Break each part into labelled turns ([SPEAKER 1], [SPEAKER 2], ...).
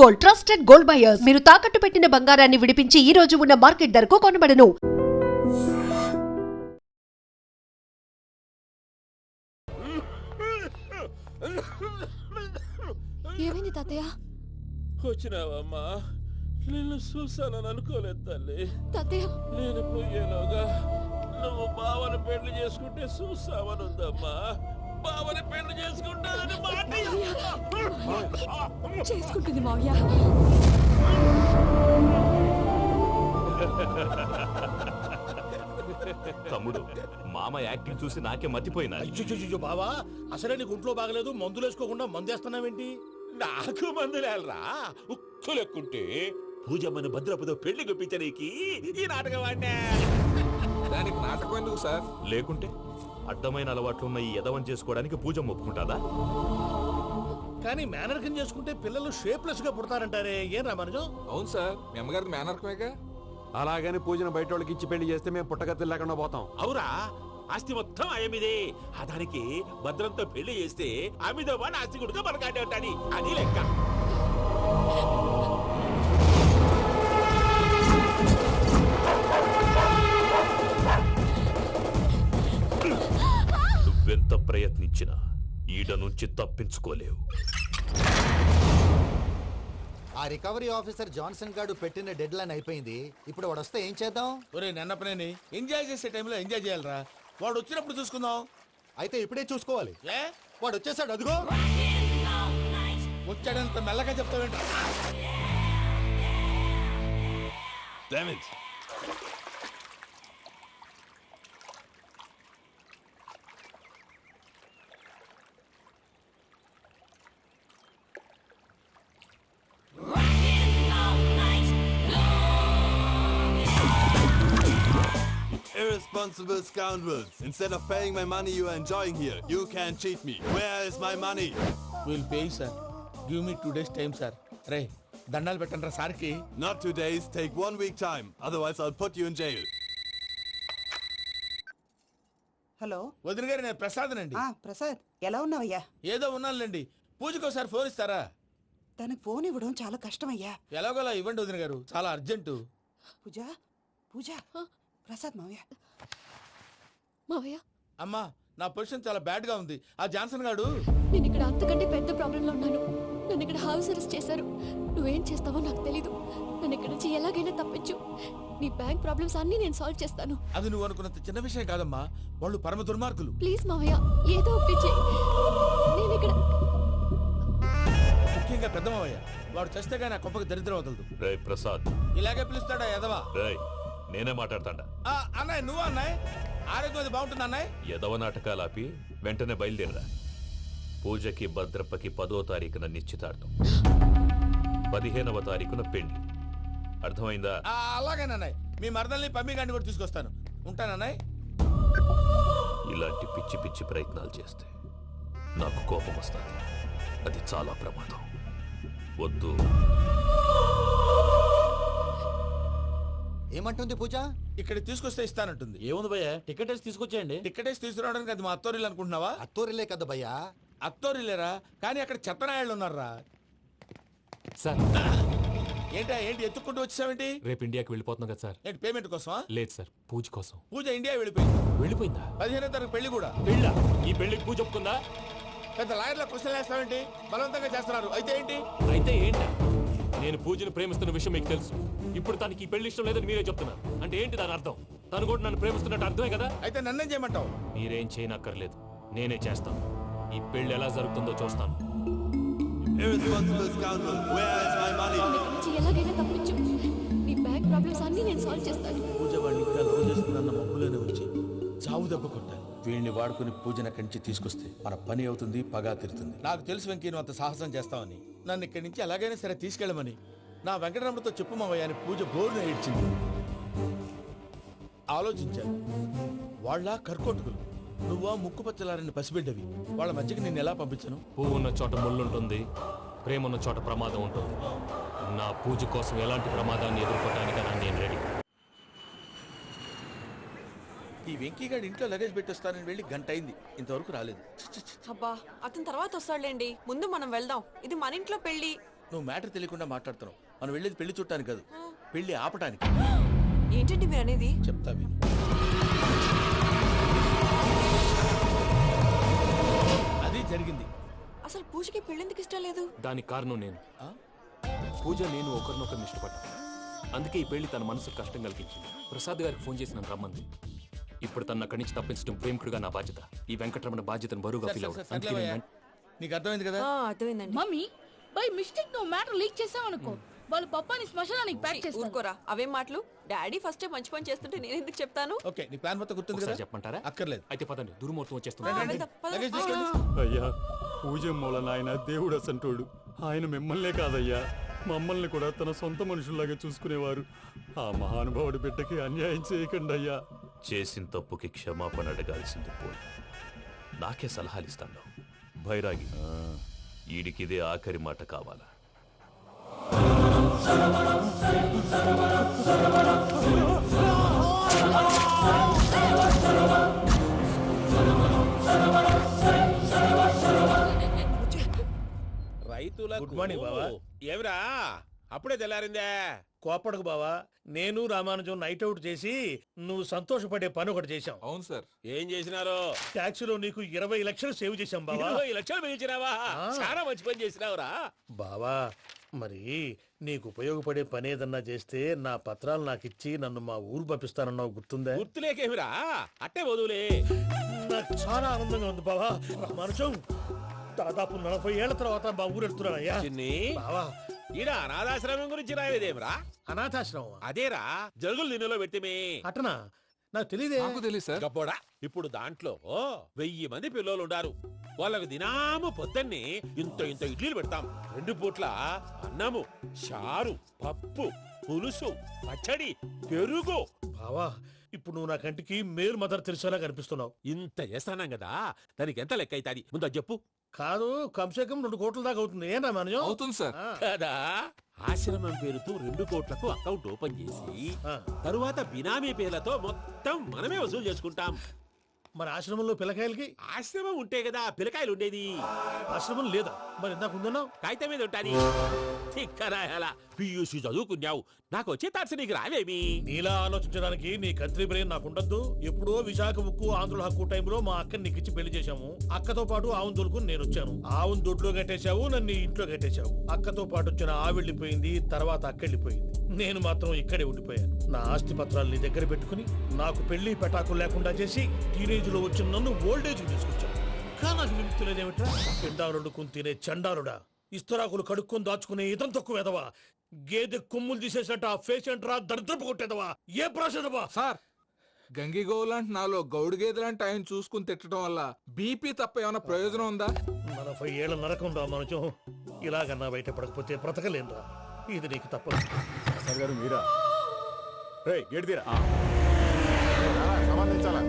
[SPEAKER 1] Gold, trusted gold buyers. మీరు తాకట్టు పెట్టిన బంగారాన్ని విడిపించి ఈ రోజు ఉన్న మార్కెట్ ధరకు కొనబడను.
[SPEAKER 2] ఏమైంది తాతయ్య?
[SPEAKER 3] వచ్చినావమ్మా, నిన్ను చూసానని అనుకోలేదు తల్లి.
[SPEAKER 2] తాతయ్య,
[SPEAKER 3] నేను పోయేలోగా నువ్వు బావని పెళ్లి చేసుకుంటే చూసావని ఉందమ్మా. బావని పెళ్లి చేసుకుంటానని మాట
[SPEAKER 2] చేసుకుంటుంది మావయ్య.
[SPEAKER 4] తమ్ముడు, మామ యాక్టింగ్ చూసి నాకే మతిపోయినా.
[SPEAKER 5] బావా, అసలే నీకు ఒంట్లో బాగలేదు, మందులు వేసుకోకుండా మందేస్తున్నావేంటి?
[SPEAKER 3] నాకు మందులేలరా, ఉక్కు లెక్కుంటే పూజమ్మని భద్రపదో పెళ్లి గుప్పించడానికి ఈ నాటకం వాడినా.
[SPEAKER 4] దానికి నాటకం ఎందుకు సార్? లేకుంటే అడ్డమైన అలవాట్లున్న ఈ యదవం చేసుకోవడానికి పూజ ఒప్పుకుంటాదా?
[SPEAKER 5] కానీ మేనర్కం చేసుకుంటే పిల్లలు షేప్లెస్ గా పుడతారంటారే, ఏం రామానుజం?
[SPEAKER 6] అవును సార్, మీ అమ్మగారిది మేనర్కమేగా.
[SPEAKER 7] అలాగని పూజను బయట వాళ్ళకి ఇచ్చి పెళ్లి చేస్తే మేము పుట్టగతులు లేకుండా పోతాం.
[SPEAKER 3] అవురా, ఆస్తి మొత్తం ఆయమిదే. ఆ దానికి భద్రంతో పెళ్లి చేస్తే ఆమెతో వాడు ఆస్తి గుడిగా మనకాడే ఉంటాని, అది లెక్క.
[SPEAKER 4] నువ్వెంత ప్రయత్నించినా ఈడ నుంచి తప్పించుకోలేవు.
[SPEAKER 8] ఆ రికవరీ ఆఫీసర్ జాన్సన్ గారు పెట్టిన డెడ్ లైన్ అయిపోయింది. ఇప్పుడు వాడు వస్తే ఏం చేద్దాం?
[SPEAKER 5] ఒరే నన్నపనేని, ఎంజాయ్ చేసే టైంలో ఎంజాయ్ చేయాలరా. వాడు వచ్చినప్పుడు చూసుకుందాం.
[SPEAKER 8] అయితే ఇప్పుడే చూసుకోవాలి.
[SPEAKER 5] ఏ
[SPEAKER 8] వాడు వచ్చేసాడు, అదిగో.
[SPEAKER 5] వచ్చాడంత మెల్లగా చెప్తావేంట?
[SPEAKER 9] Irresponsible scoundrels. Instead of paying my money you are enjoying here, you can cheat me. Where is my money?
[SPEAKER 5] Will pay sir. Give me 2 days time sir. రే దండాలు పెట్టండి రా సార్కి.
[SPEAKER 9] Not 2 days, take 1 week time. Otherwise I'll put you in jail.
[SPEAKER 10] Hello
[SPEAKER 5] వదిన గారు, నేను ప్రసాదనండి.
[SPEAKER 10] ప్రసాద్, ఎలా ఉన్నావయ్యా?
[SPEAKER 5] ఏదో ఉన్నానులేండి. పూజకి ఒకసారి ఫోన్ ఇస్తారా?
[SPEAKER 10] తనకు ఫోన్ ఇవ్వడం చాలా కష్టమయ్యా.
[SPEAKER 5] ఎలాగోలా ఇవ్వండి వదిన గారు, చాలా అర్జెంటు.
[SPEAKER 10] పూజ పూజ, ప్రసాద్ మావయ్య.
[SPEAKER 2] మావయ్య,
[SPEAKER 5] అమ్మా, నా పొజిషన్ చాలా బ్యాడ్ గా ఉంది. ఆ జాన్సన్ గాడు.
[SPEAKER 2] నేను ఇక్కడ అంతకంటే పెద్ద ప్రాబ్లంలో ఉన్నాను. నన్ను ఇక్కడ హౌస్ అరెస్ట్ చేశారు. నువ్వేం చేస్తావో నాకు తెలీదు. నన్ను ఇక్కడ నుంచి ఎలాగైనా తప్పించు. నీ బ్యాంక్ ప్రాబ్లమ్స్ అన్ని నేను సాల్వ్ చేస్తాను.
[SPEAKER 5] అది నువ్వు అనుకున్నంత చిన్న విషయం కాదమ్మా. వాళ్ళు పరమ దుర్మార్గులు.
[SPEAKER 2] ప్లీజ్ మావయ్య, ఏదో ఒకటి చెయ్యి. నేను ఇక్కడ
[SPEAKER 5] ముఖ్యంగా పెద్దమావయ్య, వాడు చేస్తే గానీ ఆ కొంపకి దరిద్రం వదలదు.
[SPEAKER 4] రేయ్ ప్రసాద్,
[SPEAKER 5] ఇలాగే పిలుస్తాడా ఎదవా?
[SPEAKER 4] రేయ్ నేనే మాట్లాడతాడా?
[SPEAKER 5] అన్నయ్య, నువ్వు అన్నయ్య, ఆరోగ్యం అది బాగుంటుంది అన్నయ్య.
[SPEAKER 4] యదవ నాటకాలు ఆపి వెంటనే బయలుదేరరా. పూజకి భద్రప్పకి 10వ తారీఖున నిశ్చితార్థం, 15వ తారీఖున పెళ్లి. అర్థమైందా?
[SPEAKER 5] అలాగేనన్నయ్య. మీ మరదల్ని పమ్మి గాండి కూడా తీసుకొస్తాను. ఉంటానన్నయ్య.
[SPEAKER 4] ఇలాంటి పిచ్చి పిచ్చి ప్రయత్నాలు చేస్తే నాకు కోపం వస్తుంది. అది చాలా ప్రమాదం. వద్దు.
[SPEAKER 8] ఏమంటుంది పూజ?
[SPEAKER 5] ఇక్కడ తీసుకొస్తే ఇస్తానంటుంది.
[SPEAKER 7] ఏముంది భయ్య, టికెట్ వేసి తీసుకొచ్చేయండి.
[SPEAKER 5] టికెట్ వేసి తీసుకురావడానికి అది మా అత్తోరిల్లు అనుకుంటున్నావా?
[SPEAKER 8] అత్తూరిలే కదా భయ్యా.
[SPEAKER 5] అత్తోరిల్లేరా, కానీ అక్కడ చెత్తనాయాళ్ళు ఉన్నారా.
[SPEAKER 6] సార్,
[SPEAKER 5] ఏంటి ఎత్తుక్కుంటూ వచ్చావేంటి?
[SPEAKER 6] రేపు ఇండియాకి వెళ్ళిపోతున్నాం కదా సార్.
[SPEAKER 5] ఏంటి పేమెంట్ కోసమా?
[SPEAKER 6] లేదు సార్, పూజ కోసం.
[SPEAKER 5] పూజ ఇండియా వెళ్ళిపోయింది.
[SPEAKER 6] వెళ్ళిపోయిందా?
[SPEAKER 5] 15వ తారీఖు పెళ్లి కూడా.
[SPEAKER 6] పెళ్ళా? ఈ పెళ్లికి పూజ ఒప్పుకుందా?
[SPEAKER 5] పెద్ద లాయర్ల క్వశ్చన్ వేస్తావేంటి? బలవంతంగా చేస్తున్నారు. అయితే ఏంటి?
[SPEAKER 6] అయితే ఏంటా? నేను పూజను ప్రేమిస్తున్న విషయం మీకు తెలుసు. ఇప్పుడు తనకి ఈ పెళ్లి ఇష్టం లేదని మీరే చెప్తున్నారు. అంటే ఏంటి దాని అర్థం? తను కూడా నన్ను ప్రేమిస్తున్నట్టు అర్థమే కదా?
[SPEAKER 5] అయితే నన్నేం చేయమంటావు?
[SPEAKER 6] మీరేం చేయనక్కర్లేదు, నేనే చేస్తాను. ఈ పెళ్లి ఎలా జరుగుతుందో చూస్తాను.
[SPEAKER 9] Irresponsible scoundrels. Where is my money?
[SPEAKER 2] నన్ను ఇక్కడ నుంచి ఎలాగైనా తప్పించు. నీ బ్యాంక్ ప్రాబ్లమ్స్ అన్ని నేను సాల్వ్ చేస్తాను.
[SPEAKER 5] పూజ వాడిని ఇంకా లవ్ చేస్తుందన్న మబ్బులోనే వచ్చి చావు దెబ్బ కొట్టాలి. వీడిని వాడుకుని పూజన కంచి తీసుకొస్తే మన పని అవుతుంది, పగా తీరుతుంది. నాకు తెలుసు వెంకీ, నువ్వు అంత సాహసం చేస్తావని. నన్ను ఇక్కడి నుంచి ఎలాగైనా సరే తీసుకెళ్ళమని నా వెంకటరమణతో చెప్పు మావయ్య అని పూజ బోరున ఏడ్చింది. ఆలోచించాను. వాళ్ళ కర్కోటకులు, నువ్వా ముక్కుపచ్చలారని పసిబిడ్డవి. వాళ్ళ మధ్యకి నేను ఎలా పంపించను?
[SPEAKER 6] పువ్వు ఉన్న చోట ముళ్ళుంటుంది, ప్రేమ ఉన్న చోట ప్రమాదం ఉంటుంది. నా పూజ కోసం ఎలాంటి ప్రమాదాన్ని ఎదుర్కోవడానికైనా నేను రెడీ.
[SPEAKER 5] ఈ వెంకీగాడు ఇంట్లో లగేజ్ పెట్టొస్తానని వెళ్ళి గంట అయింది, ఇంతవరకు రాలేదు.
[SPEAKER 11] అబ్బా, అతని తర్వాత వస్తాడులేండి. ముందు మనం వెళ్దాం. ఇది మన ఇంట్లో పెళ్లి.
[SPEAKER 5] నువ్వు మ్యాటర్ తెలియకుండా మాట్లాడుతున్నావు. మనం వెళ్ళేది పెళ్లి చుట్టానికి కాదు, పెళ్లి ఆపటానికి.
[SPEAKER 11] ఏంటండి మీరు అనేది?
[SPEAKER 5] చెప్తా విను. అది జరిగింది.
[SPEAKER 11] అసలు పూజకి పెళ్ళెందుకు ఇష్టం లేదు?
[SPEAKER 6] దానికి కారణం నేను. పూజ నేను ఒకరినొకరిని ఇష్టపడ్డా. అందుకే ఈ పెళ్లి తన మనసుకు కష్టం కలిగించింది. ప్రసాద్ గారికి ఫోన్ చేసి నన్ను రమ్మంది. ఇప్పుడు తన అక్కడి నుంచి తప్పించడం ప్రేమికుడిగా నా బాధ్యత. ఈ వెంకటరమణ బాధ్యతను బరువుగా ఫీల్ అవుతుంది.
[SPEAKER 5] నీకు అర్థమైంది కదా?
[SPEAKER 11] అర్థమైందండి.
[SPEAKER 2] మమ్మీ బై మిస్టేక్ నువ్వు మ్యాటర్ లీక్ చేసావనుకో, వాళ్ళు పప్పాని శ్మశానానికి ప్యాక్ చేస్తారు.
[SPEAKER 11] ఊరుకోరా, అవేం మాటలు? డాడీ ఫస్ట్ మంచి పని చేస్తుంటే నేను ఎందుకు చెప్తాను?
[SPEAKER 5] ఓకే, నీ ప్లాన్ మొత్తం గుర్తుంది కదా?
[SPEAKER 6] చెప్పమంటారా?
[SPEAKER 5] అక్కర్లేదు.
[SPEAKER 6] అయితే పదండి, దుర్మూర్తం వచ్చేస్తుంది.
[SPEAKER 11] వెళ్దాం, పద.
[SPEAKER 5] లగేజ్ తీసుకోండి.
[SPEAKER 7] అయ్యా పూజ మూలన ఆయన దేవుడు అసంటోడు. ఆయన మిమ్మల్నే కాదయ్యా, మమ్మల్ని కూడా తన సొంత మనుషుల్లాగా చూసుకునేవారు. ఆ మహానుభావుడి బిడ్డకి అన్యాయం చేయకండి అయ్యా.
[SPEAKER 4] చేసిన తప్పుకి క్షమాపణ అడగాల్సింది పోయి నాకే సలహాలు ఇస్తాను. భైరాగి, ఈడికిదే ఆఖరి మాట కావాలా?
[SPEAKER 3] రైతుల
[SPEAKER 5] గుడ్ మార్నింగ్ బావా.
[SPEAKER 3] ఏమిరా అప్పుడే తెల్లారిందే?
[SPEAKER 5] కోపడకు బావా, నేను రామానుజం నైట్ అవుట్ చేసి నువ్వు సంతోషపడే పని ఒకటి చేశాం.
[SPEAKER 7] అవును సార్.
[SPEAKER 3] ఏం చేసినారు?
[SPEAKER 5] ట్యాక్సీలో నీకు 20 లక్షలు సేవ్ చేశాం బావా.
[SPEAKER 3] 20 లక్షలు మిగిల్చినావా? చాలా మంచి పని చేసినావురా
[SPEAKER 5] బావా, మరి నీకు ఉపయోగపడే పని ఏదన్నా చేస్తే నా పత్రాలు నాకు ఇచ్చి నన్ను మా ఊరు పంపిస్తానన్నావు, గుర్తుందా?
[SPEAKER 3] గుర్తులేకేమిరా, అట్టే వదులే.
[SPEAKER 5] నాకు చాలా ఆనందంగా ఉంది బావా. రామానుజం, దాదాపు 40 ఏళ్ల తర్వాత మా ఊరు వెళ్తున్నానయ్యా.
[SPEAKER 3] చిన్ని,
[SPEAKER 5] బావా,
[SPEAKER 3] ఈడ అనాథాశ్రమం గురించి రాయలేదేమిరా?
[SPEAKER 5] అనాథాశ్రమం
[SPEAKER 3] అదేరా, జరుగులు దీనిలో పెట్టిమే.
[SPEAKER 5] అటనా? నాకు తెలియదే.
[SPEAKER 7] తెలియదు సార్.
[SPEAKER 3] గబ్బోడా, ఇప్పుడు దాంట్లో 1000 మంది పిల్లలు ఉండారు. వాళ్ళకు దినాము పొద్దున్నే ఇంత ఇంత ఇడ్లీలు పెడతాం. 2 పూట్ల అన్నము, చారు, పప్పు, పులుసు, పచ్చడి, పెరుగు.
[SPEAKER 5] బావా, ఇప్పుడు నువ్వు నా కంటికి మేరు మదర్ తెలిసేలా కనిపిస్తున్నావు.
[SPEAKER 3] ఇంత చేస్తానం కదా, దానికి ఎంత లెక్క అవుతుంది ముందు అది చెప్పు.
[SPEAKER 5] కాదు, కంసే కం 2 కోట్ల దాకా అవుతుంది. ఏనా మనజం?
[SPEAKER 7] అవుతుంది సార్.
[SPEAKER 3] కదా, ఆశ్రమం పేరుతో 2 కోట్లకు అకౌంట్ ఓపెన్ చేసి
[SPEAKER 5] ఆ.
[SPEAKER 3] తరువాత బినామీ పేర్లతో మొత్తం మనమే వసూలు చేసుకుంటాం.
[SPEAKER 5] మరి ఆశ్రమంలో పిల్లకాయలకి?
[SPEAKER 3] ఆశ్రమం ఉంటే కదా పిల్లకాయలు ఉండేది.
[SPEAKER 5] ఆశ్రమం లేదా? మరి ఇందాక ఉందన్నావు.
[SPEAKER 3] కాగితం మీద ఉంటాది. తిక్కరాయాల పియూసీ చదువుకున్నావు, నాకు వచ్చే తాట్స్ నీకు రావేమి?
[SPEAKER 5] నీలా ఆలోచించడానికి నీ కత్రి బ్రెయిన్ నాకు ఉండద్దు. ఎప్పుడో విశాఖ ఉక్కు ఆంధ్రుల హక్కు టైంలో మా అక్కని నీకిచ్చి పెళ్లి చేశాము. అక్కతో పాటు ఆవును దొడుకుని నేను వచ్చాను. ఆవును దొడ్లో కట్టేశావు, నన్ను ఇంట్లో కట్టేశావు. అక్కతో పాటు వచ్చిన ఆవిళ్ళిపోయింది, తర్వాత అక్కెళ్ళిపోయింది. నేను మాత్రం ఇక్కడే ఉండిపోయాను. నా ఆస్తి పత్రాలు నీ దగ్గర పెట్టుకుని నాకు పెళ్లి పెటాకులు లేకుండా చేసి టీనేజ్ లో వచ్చిన నన్ను ఓల్డేజ్ తీసుకొచ్చాను. కానీ నాకు విముక్తి లేదేమిట్రా? పిండారుడుకుని తినే చండారుడా, ఇస్తరాకులు కడుక్కొని దాచుకునే ఇతం తక్కువ ఎదవా, గేదె కొమ్ములు తీసేసట ఆ పేషెంట్ రా దరిద్రపు కొట్టేదవా, ఏ ప్రాసెదవా?
[SPEAKER 7] సార్, గంగిగోవు లాంటి నాలో గౌడు గేదె లాంటి ఆయన చూసుకుని తిట్టడం వల్ల బీపీ తప్ప ఏమైనా ప్రయోజనం ఉందా?
[SPEAKER 5] 40 ఏళ్ల నరకం రా మనచం. ఇలాగన్నా బయటపడకపోతే బ్రతకలేనురా. ఇది నీకు తప్పదు.
[SPEAKER 7] సార్ గారు మీరా? గేట్ తీరా.
[SPEAKER 9] సంబంధించాలా?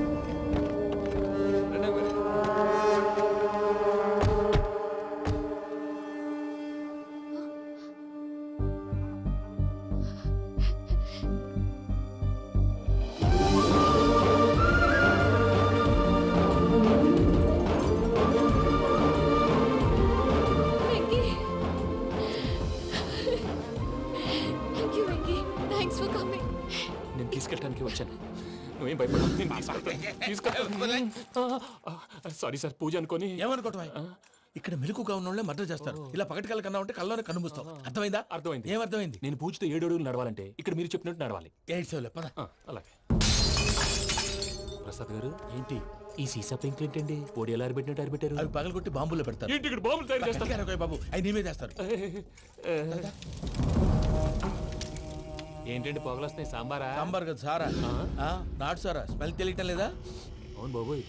[SPEAKER 2] Venky, thank you Venky, thanks for coming.
[SPEAKER 6] నేను తీసుకెళ్ళడానికి వచ్చాను, నువ్వేం భయపడవు. నేను తీసుకెళ్తాను. సారీ సార్, పూజ అనుకొని.
[SPEAKER 5] ఏమనుకోవటం? ఇక్కడ మెలకుగా ఉన్న వాళ్ళే మర్డర్ చేస్తారు. ఇలా పగటి కళ్ళ కన్నా ఉంటే కళ్ళలోనే కనుమూస్తావు. అర్థమైందా?
[SPEAKER 6] అర్థమైంది.
[SPEAKER 5] ఏమర్థమైంది?
[SPEAKER 6] నేను పూజతో 7 అడుగులు నడవాలంటే ఇక్కడ మీరు చెప్పినట్టు నడవాలి.
[SPEAKER 5] 8 సేవలే పద.
[SPEAKER 6] అలాగే. ప్రసాద్ గారు, ఏంటి ఈ సీసా పెంకులు ఏంటండి? పొడి ఎలా అరబెట్టినట్టు అరబెట్టారు?
[SPEAKER 5] అవి పగలగొట్టి బాంబుల్లో పెడతారు.
[SPEAKER 6] ఏంటి ఇక్కడ బాంబులు తయారు చేస్తారు?
[SPEAKER 5] గట్టిగా అరవై బాబు, అవి నీమే చేస్తారు.
[SPEAKER 6] ఏంటండి పొగలొస్తున్నాయి? సాంబారా?
[SPEAKER 5] సాంబార్ కదా సారా. నాటు సారా, స్మెల్ తెలియటం లేదా?
[SPEAKER 6] అవును బాబోయ్.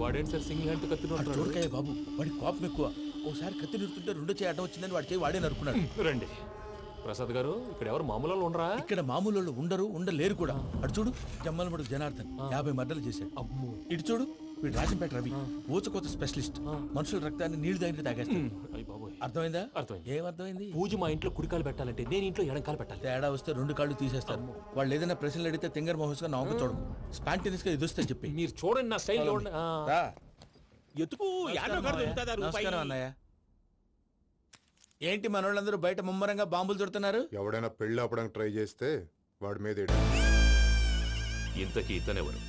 [SPEAKER 6] వాడేంటి సార్ సింగిల్ హ్యాండ్ కత్తినట్టు?
[SPEAKER 5] చూడకాయ బాబు, వాడి కోపం ఎక్కువ. ఓసారి కత్తి నిరుతుంటే 2 చేయి అడ్డం వచ్చిందని వాడి చేయి వాడే నరుకున్నాడు.
[SPEAKER 6] రండి ప్రసాద్ గారు, ఇక్కడ ఎవరు మామూలు వాళ్ళు ఉండరా?
[SPEAKER 5] ఇక్కడ మామూలు వాళ్ళు ఉండరు, ఉండలేరు కూడా. అటు చూడు, జమ్మలమడు జనార్దన్ 50 మర్డర్లు చేశాడు.
[SPEAKER 6] అమ్మో.
[SPEAKER 5] ఇటు చూడు, వీడు రాజంపేట రవి, ఊచకోత స్పెషలిస్ట్. మనుషుల రక్తాన్ని నీళ్లు దగ్గర తాగేస్తాడు.
[SPEAKER 6] అయ్య బాబోయ్.
[SPEAKER 5] అర్థమైందా?
[SPEAKER 6] అర్థమైంది.
[SPEAKER 5] ఏమర్థమైంది?
[SPEAKER 6] పూజ మా ఇంట్లో కుడికాలు పెట్టాలంటే నేను ఇంట్లో ఎడంకాలు పెట్టాలి.
[SPEAKER 5] తేడా వస్తే 2 కాళ్ళు తీసేస్తారు. వాళ్ళు ఏదైనా ప్రశ్నలు అడిగితే తింగర్ మహోస్ గా నవ్వు చూడకు. స్పాంటినియస్ గా ఎదుస్తా చెప్పి.
[SPEAKER 6] మీరు చూడండి నా స్టైల్.
[SPEAKER 5] రా.
[SPEAKER 3] ఎతుకు యాడో కాడ దొరుకుతుందా రూపాయి?
[SPEAKER 5] నమస్కారం అన్నయ్య. ఏంటి మనోళ్ళందరూ బయట ముమ్మరంగా బాంబులు దొరుకుతున్నారు?
[SPEAKER 12] ఎవడైనా పెళ్లి ఆపడానికి ట్రై చేస్తే వాడి మీద
[SPEAKER 4] ఇంతకీ ఇతనెవరు?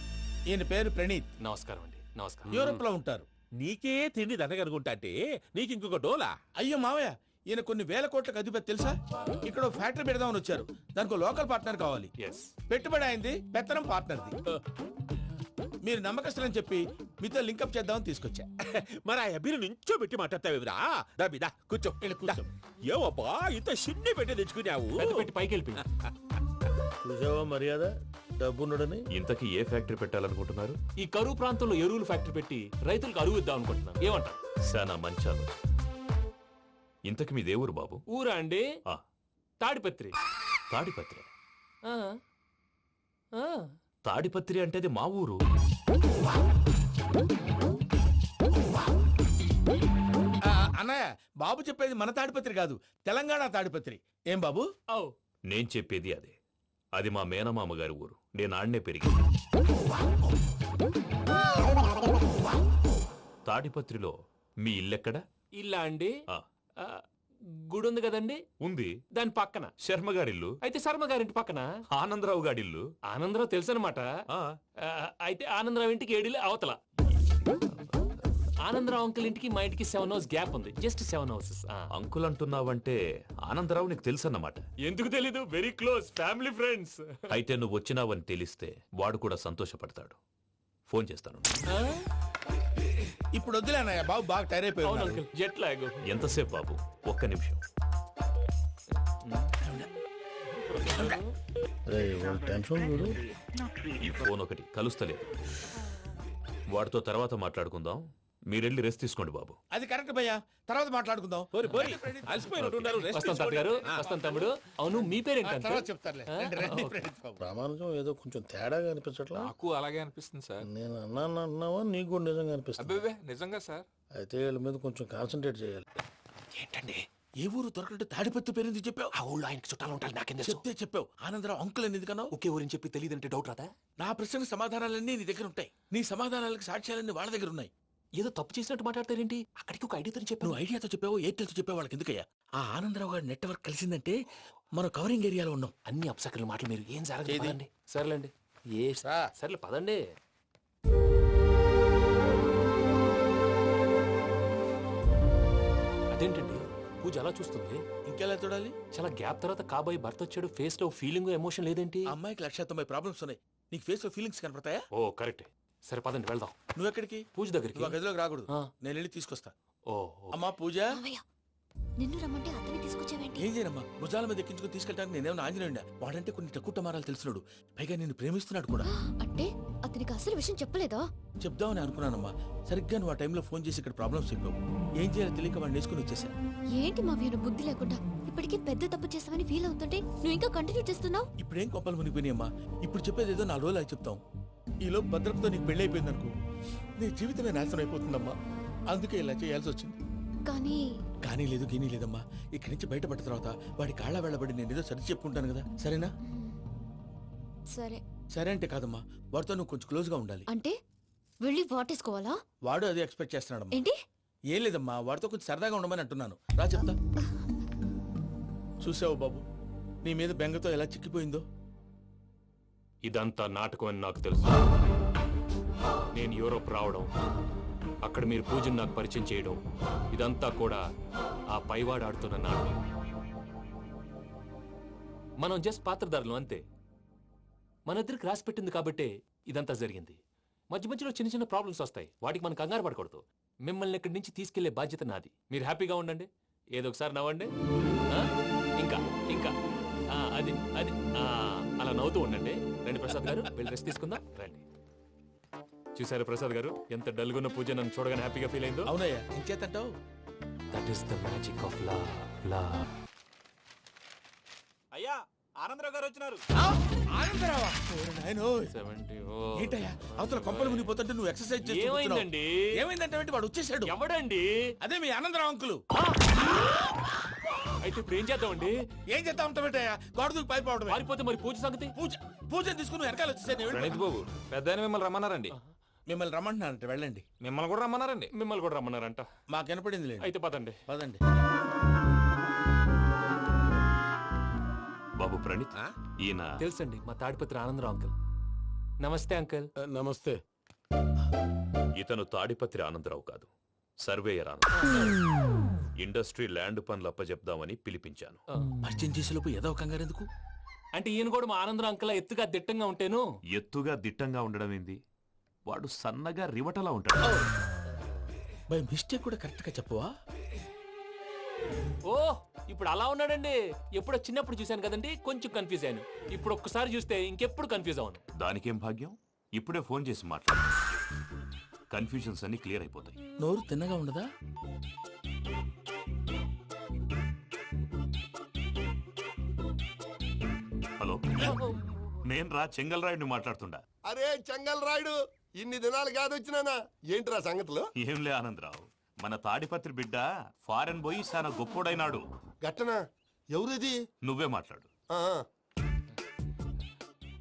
[SPEAKER 5] ఈయన పేరు ప్రణీత్.
[SPEAKER 6] నమస్కారం అండి. నమస్కారం.
[SPEAKER 5] యూరోప్ లో ఉంటారు.
[SPEAKER 3] నీకే తిండి దండగనుకుంటా అంటే నీకు ఇంకొక డోలా?
[SPEAKER 5] అయ్యో మావయ్య, ఈయన కొన్ని వేల కోట్లకు అధిపతి తెలుసా? ఇక్కడ ఓ ఫ్యాక్టరీ పెడదామని వచ్చారు. దానికి లోకల్ పార్ట్నర్ కావాలి. పెట్టుబడి అయింది, పెత్తనం పార్ట్నర్ది. మీరు నమ్మకస్తులని చెప్పి మీతో లింకప్ చేద్దామని తీసుకొచ్చా.
[SPEAKER 3] మరి ఆ అబ్బిని నుంచో పెట్టి మాట్లాడతావేమిరా? దాబిదా కూర్చో.
[SPEAKER 5] కూర్చో.
[SPEAKER 3] ఏవబ్బా ఇంత సిన్ని పెట్టి తెచ్చుకున్నావు?
[SPEAKER 6] పెట్టి పైకి వెళ్ళి
[SPEAKER 5] చూసావా మర్యాద డబ్బున్నడని.
[SPEAKER 4] ఇంతకీ ఏ ఫ్యాక్టరీ పెట్టాలనుకుంటున్నారు?
[SPEAKER 6] ఈ కరువు ప్రాంతంలో ఎరువులు ఫ్యాక్టరీ పెట్టి రైతులకు అరువు ఇద్దాం అనుకుంటున్నాను. ఏమంటారు?
[SPEAKER 4] శానా మంచాలు. ఇంతకి మీ దేవురు బాబు?
[SPEAKER 6] ఊరా అండి? తాడిపత్రి.
[SPEAKER 4] తాడిపత్రి?
[SPEAKER 6] ఆ. ఆ.
[SPEAKER 4] తాడిపత్రి అంటే అది మా ఊరు.
[SPEAKER 5] అన్నయ్య, బాబు చెప్పేది మన తాడిపత్రి కాదు, తెలంగాణ తాడిపత్రి. ఏం బాబు?
[SPEAKER 4] నేను చెప్పేది అదే. అది మా మేనమామ గారి ఊరు. నేను ఆడనే పెరిగింది. తాడిపత్రిలో మీ ఇల్లెక్కడ?
[SPEAKER 6] ఇల్లా అండి? గుడి ఉంది కదండి?
[SPEAKER 4] ఉంది.
[SPEAKER 6] దాని పక్కన
[SPEAKER 4] శర్మ గారిల్లు.
[SPEAKER 6] అయితే శర్మ గారింటి పక్కన
[SPEAKER 4] ఆనందరావు గారిల్లు.
[SPEAKER 6] ఆనందరావు తెలుసు అనమాట. అయితే ఆనందరావు ఇంటికి 7 అవతల. ఆనందరావు అంకుల్ ఇంటికి మా ఇంటికి 7 hours గ్యాప్ ఉంది. Just 7 hours.
[SPEAKER 4] అంకుల్ అంటున్నావంటే ఆనందరావు నీకు తెలుసు అన్నమాట.
[SPEAKER 6] ఎందుకు తెలీదు? Very close family friends.
[SPEAKER 4] అయితే నువ్వు వచ్చినావని తెలిస్తే వాడు కూడా సంతోషపడతాడు. ఫోన్ చేస్తాను.
[SPEAKER 5] ఇప్పుడు వద్దులే అన్నయ్య, బాబు బాగా టైర్ అయిపోయాడు.
[SPEAKER 6] Jet lag.
[SPEAKER 4] ఎంతసేపు బాబు? ఒక్క నిమిషం. ఈ ఫోన్ ఒకటి కలుస్తలేదు. వాడితో తర్వాత మాట్లాడుకుందాం. మీరెళ్ళి రెస్ట్ తీసుకోండి బాబు.
[SPEAKER 5] అది కరెక్ట్ భయ్యా, తర్వాత మాట్లాడుకుందాం.
[SPEAKER 6] వస్తాం తాత గారు, వస్తాం తమ్ముడు. అవును, మీ పేరేంటంటే?
[SPEAKER 5] తర్వాత చెప్తారులే.
[SPEAKER 13] ప్రామాణికం ఏదో కొంచెం తేడాగా అనిపించట్లా?
[SPEAKER 14] నాకు అలాగే అనిపిస్తుంది సార్.
[SPEAKER 13] నేను అన్నావా నీకు కూడా నిజంగా అనిపిస్తుంది?
[SPEAKER 14] అబ్బే నిజంగా సార్.
[SPEAKER 13] అయితే వీళ్ళ మీద కొంచెం కాన్సన్ట్రేట్ చేయాలి.
[SPEAKER 5] ఏంటండి ఏ ఊరు దొరకట్టు తాడిపత్రి పేరు ఎందుకు చెప్పావు?
[SPEAKER 6] ఆ ఊళ్ళో ఆయనకి చుట్టాలు ఉంటారు. నాకేం
[SPEAKER 5] చెప్తే చెప్పావు. ఆనందరావు అంకుల్ అని ఎందుకన్నావు?
[SPEAKER 6] ఒకే ఊరిని చెప్పి తెలియదంటే డౌట్ రాదా?
[SPEAKER 5] నా ప్రశ్నకు సమాధానాలన్నీ నీ దగ్గర ఉంటాయి. నీ సమాధానాలకు సాక్ష్యాలన్నీ వాళ్ళ దగ్గర ఉన్నాయి.
[SPEAKER 6] ఏదో తప్పు చేసినట్టు మాట్లాడతారేంటి? అక్కడికి ఒక ఐడియాతో చెప్పావు.
[SPEAKER 5] నువ్వు ఐడియాతో చెప్పావు, ఎయిర్టెల్తో చెప్పావు, వాళ్ళకి ఎందుకయ్యా? ఆ ఆనందరావు గారి నెట్వర్క్ కలిసిందంటే మనం కవరింగ్ ఏరియాలో ఉన్నాం.
[SPEAKER 6] అన్ని అప్సకర్ల మాటలు మీరు ఏం జరగదండి. సర్లేండి. సర్లే పదండి. అదేంటండి పూజ అలా చూస్తుంది?
[SPEAKER 5] ఇంకెలా చూడాలి?
[SPEAKER 6] చాలా గ్యాప్ తర్వాత కాబోయే భర్త వచ్చాడు. ఫేస్ లో ఫీలింగ్ ఎమోషన్ లేదేంటి?
[SPEAKER 5] అమ్మాయికి 190 ప్రాబ్లమ్స్ ఉన్నాయి. నీకు ఫేస్ లో ఫీలింగ్స్ కనపడతాయా?
[SPEAKER 6] ఓ కరెక్ట్. సరే పదండి వెళ్దాం.
[SPEAKER 5] నువ్వు ఎక్కడికి?
[SPEAKER 6] పూజ దగ్గరికి.
[SPEAKER 5] నువ్వు గదిలోకి రాకూడదు, నేను వెళ్ళి తీసుకొస్తా.
[SPEAKER 6] ఓ
[SPEAKER 5] అమ్మా పూజ,
[SPEAKER 2] నిన్ను రమ్మంటే అతన్ని తీసుకొచ్చావేంటి?
[SPEAKER 5] ఏం చేయనమ్మా, భుజాల మీద ఎక్కించుకుని తీసుకెళ్ళడానికి నేనేమన్నా ఆంజనేయుడా? వాడంటే కొన్ని తక్కువ టమారాలు తెలుసున్నాడు, పైగా నేను ప్రేమిస్తున్నాడు కూడా.
[SPEAKER 2] అంటే అతనికి అసలు విషయం చెప్పలేదా?
[SPEAKER 5] చెప్దామని అనుకున్నానమ్మా. సరిగ్గా నువ్వు ఆ టైంలో ఫోన్ చేసి ఇక్కడ ప్రాబ్లమ్స్ చెప్పావు. ఏం చేయాలో తెలియక వాడిని వేసుకుని వచ్చేసా.
[SPEAKER 2] ఏంటి మా వీరు బుద్ధి లేకుండా ఇప్పటికీ పెద్ద తప్పు చేస్తావని ఫీల్ అవుతుంటే నువ్వు ఇంకా కంటిన్యూ చేస్తున్నావు?
[SPEAKER 5] ఇప్పుడేం కొప్పలు మునిగిపోయినాయమ్మా. ఇప్పుడు చెప్పేది ఏదో 4 రోజులు చెప్తాం. ఈలోపు భద్రతతో నీకు పెళ్లి అయిపోయింది అనుకో, నీ జీవితమే నాశనం అయిపోతుందమ్మా. అందుకే ఇలా చేయాల్సి వచ్చింది. కానీ లేదు గీనీ లేదమ్మా. ఇక్కడి నుంచి బయటపడ్డ తర్వాత వాడి కాళ్ళ వెళ్ళబడి నేను ఏదో సరి చెప్పుకుంటాను కదా, సరేనా?
[SPEAKER 2] సరే.
[SPEAKER 5] సరే అంటే కాదమ్మా, వాడితో నువ్వు కొంచెం క్లోజ్ గా ఉండాలి.
[SPEAKER 2] అంటే వెళ్ళి వాటేసుకోవాలా?
[SPEAKER 5] వాడు అదే ఎక్స్పెక్ట్ చేస్తున్నాడమ్మా.
[SPEAKER 2] ఏంటి?
[SPEAKER 5] ఏం లేదమ్మా, వాడితో కొంచెం సరదాగా ఉండమని అంటున్నాను. రా చెప్తా. చూసావు బాబు, నీ మీద బెంగతో ఎలా చిక్కిపోయిందో.
[SPEAKER 6] ఇదంతా నాటకం అని నాకు తెలుసు. నేను యూరోప్ రావడం, అక్కడ మీరు పూజను నాకు పరిచయం చేయడం, ఇదంతా కూడా ఆ పైవాడు ఆడుతున్న నాటకం. మనం జస్ట్ పాత్రధారులు అంతే. మన ఇద్దరికి రాసి పెట్టింది కాబట్టే ఇదంతా జరిగింది. మధ్య మధ్యలో చిన్న చిన్న ప్రాబ్లమ్స్ వస్తాయి, వాటికి మనం కంగారు పడకూడదు. మిమ్మల్ని ఇక్కడి నుంచి తీసుకెళ్లే బాధ్యత నాది. మీరు హ్యాపీగా ఉండండి, ఏదో ఒకసారి నవ్వండి. ఇంకా ఇంకా అది అది అలా నవ్వుతూ ఉండండి. రండి ప్రసాద్ గారు, వెళ్ళి రెస్ట్ తీసుకుందాం. రండి. చూసారు ప్రసాద్ గారు, ఎంత డల్గున్న పూజ నన్ను చూడగానే హ్యాపీగా ఫీల్ అయిందో?
[SPEAKER 5] అవునయ్యా, ఇంకేతంటావు?
[SPEAKER 6] That is the magic of love.
[SPEAKER 14] అయ్యా ఆనందరావు గారు వచ్చినారు.
[SPEAKER 5] ఆనందరావా? ఏంటయ్యా అవతల కొంపలు మునిగిపోతుంటే నువ్వు ఎక్సర్సైజ్ చేస్తూ
[SPEAKER 6] ఏమైందండి?
[SPEAKER 5] ఏమైందంటే వాడు వచ్చేసాడు.
[SPEAKER 6] ఎవడండి?
[SPEAKER 5] అదే మీ ఆనందరావు అంకులు.
[SPEAKER 6] అయితే ఇప్పుడు ఏం చేద్దామండి?
[SPEAKER 5] ఏం చేద్దాం ఉంటావేటయ్యా, గోడ దూకి పైపోవడం.
[SPEAKER 6] పారిపోతే మరి పూజ సంగతి?
[SPEAKER 5] పూజ తీసుకుని వెనకాల వచ్చేసాను.
[SPEAKER 14] ప్రణీత్ బాబు, పెద్ద మిమ్మల్ని రమ్మన్నారండి.
[SPEAKER 5] మిమ్మల్ని రమ్మంటున్నారంట, వెళ్ళండి.
[SPEAKER 14] మిమ్మల్ని కూడా రమ్మన్నారండి.
[SPEAKER 6] మిమ్మల్ని కూడా రమ్మన్నారంట.
[SPEAKER 5] మాకు వినపడింది లేదు.
[SPEAKER 6] అయితే పదండి.
[SPEAKER 5] పదండి.
[SPEAKER 4] బాబు ప్రణీత్, ఈయన
[SPEAKER 6] తెలుసండి, మా తాడిపత్రి ఆనందరావు అంకుల్. నమస్తే అంకుల్.
[SPEAKER 13] నమస్తే.
[SPEAKER 4] ఇతను తాడిపత్రి ఆనందరావు కాదు, సర్వేయర్ ఆనందరావు. ఇండస్ట్రీ ల్యాండ్ పనులు అప్పచెప్దామని పిలిపించాను.
[SPEAKER 5] పరిచయం చేసేలోపు ఏదో కంగారు ఎందుకు?
[SPEAKER 6] అంటే ఈయన కూడా మా ఆనందరావు అంకుల్ ఎత్తుగా దిట్టంగా ఉంటాను.
[SPEAKER 4] ఎత్తుగా దిట్టంగా ఉండడం ఏంది, వాడు సన్నగా రివటలా ఉంటాడు.
[SPEAKER 5] బై మిస్టేక్ కూడా కరెక్ట్ గా చెప్పవా?
[SPEAKER 6] ఓ ఇప్పుడు అలా ఉన్నాడండి. ఎప్పుడో చిన్నప్పుడు చూశాను కదండి, కొంచెం కన్ఫ్యూజ్ అయ్యాను. ఇప్పుడు ఒక్కసారి చూస్తే ఇంకెప్పుడు కన్ఫ్యూజ్ అవ్వను.
[SPEAKER 4] దానికేం భాగ్యం, ఇప్పుడే ఫోన్ చేసి మాట్లాడు. కన్ఫ్యూజన్స్ అన్ని క్లియర్ అయిపోతాయి.
[SPEAKER 5] నోరు తిన్నగా ఉండదా?
[SPEAKER 4] హలో, నేను రా చెంగల్ రాయుడిని మాట్లాడుతుండా.
[SPEAKER 15] అరే చెంగల్ రాయుడు, ఇన్ని దినాలు కాదు వచ్చినానా? ఏంట్రా సంగతులు?
[SPEAKER 4] ఏంలే ఆనందరావు, మన తాడిపత్రి బిడ్డ ఫారెన్ పోయి చాలా గొప్పోడైనాడు.
[SPEAKER 15] గట్టనా? ఎవరిది?
[SPEAKER 4] నువ్వే మాట్లాడు.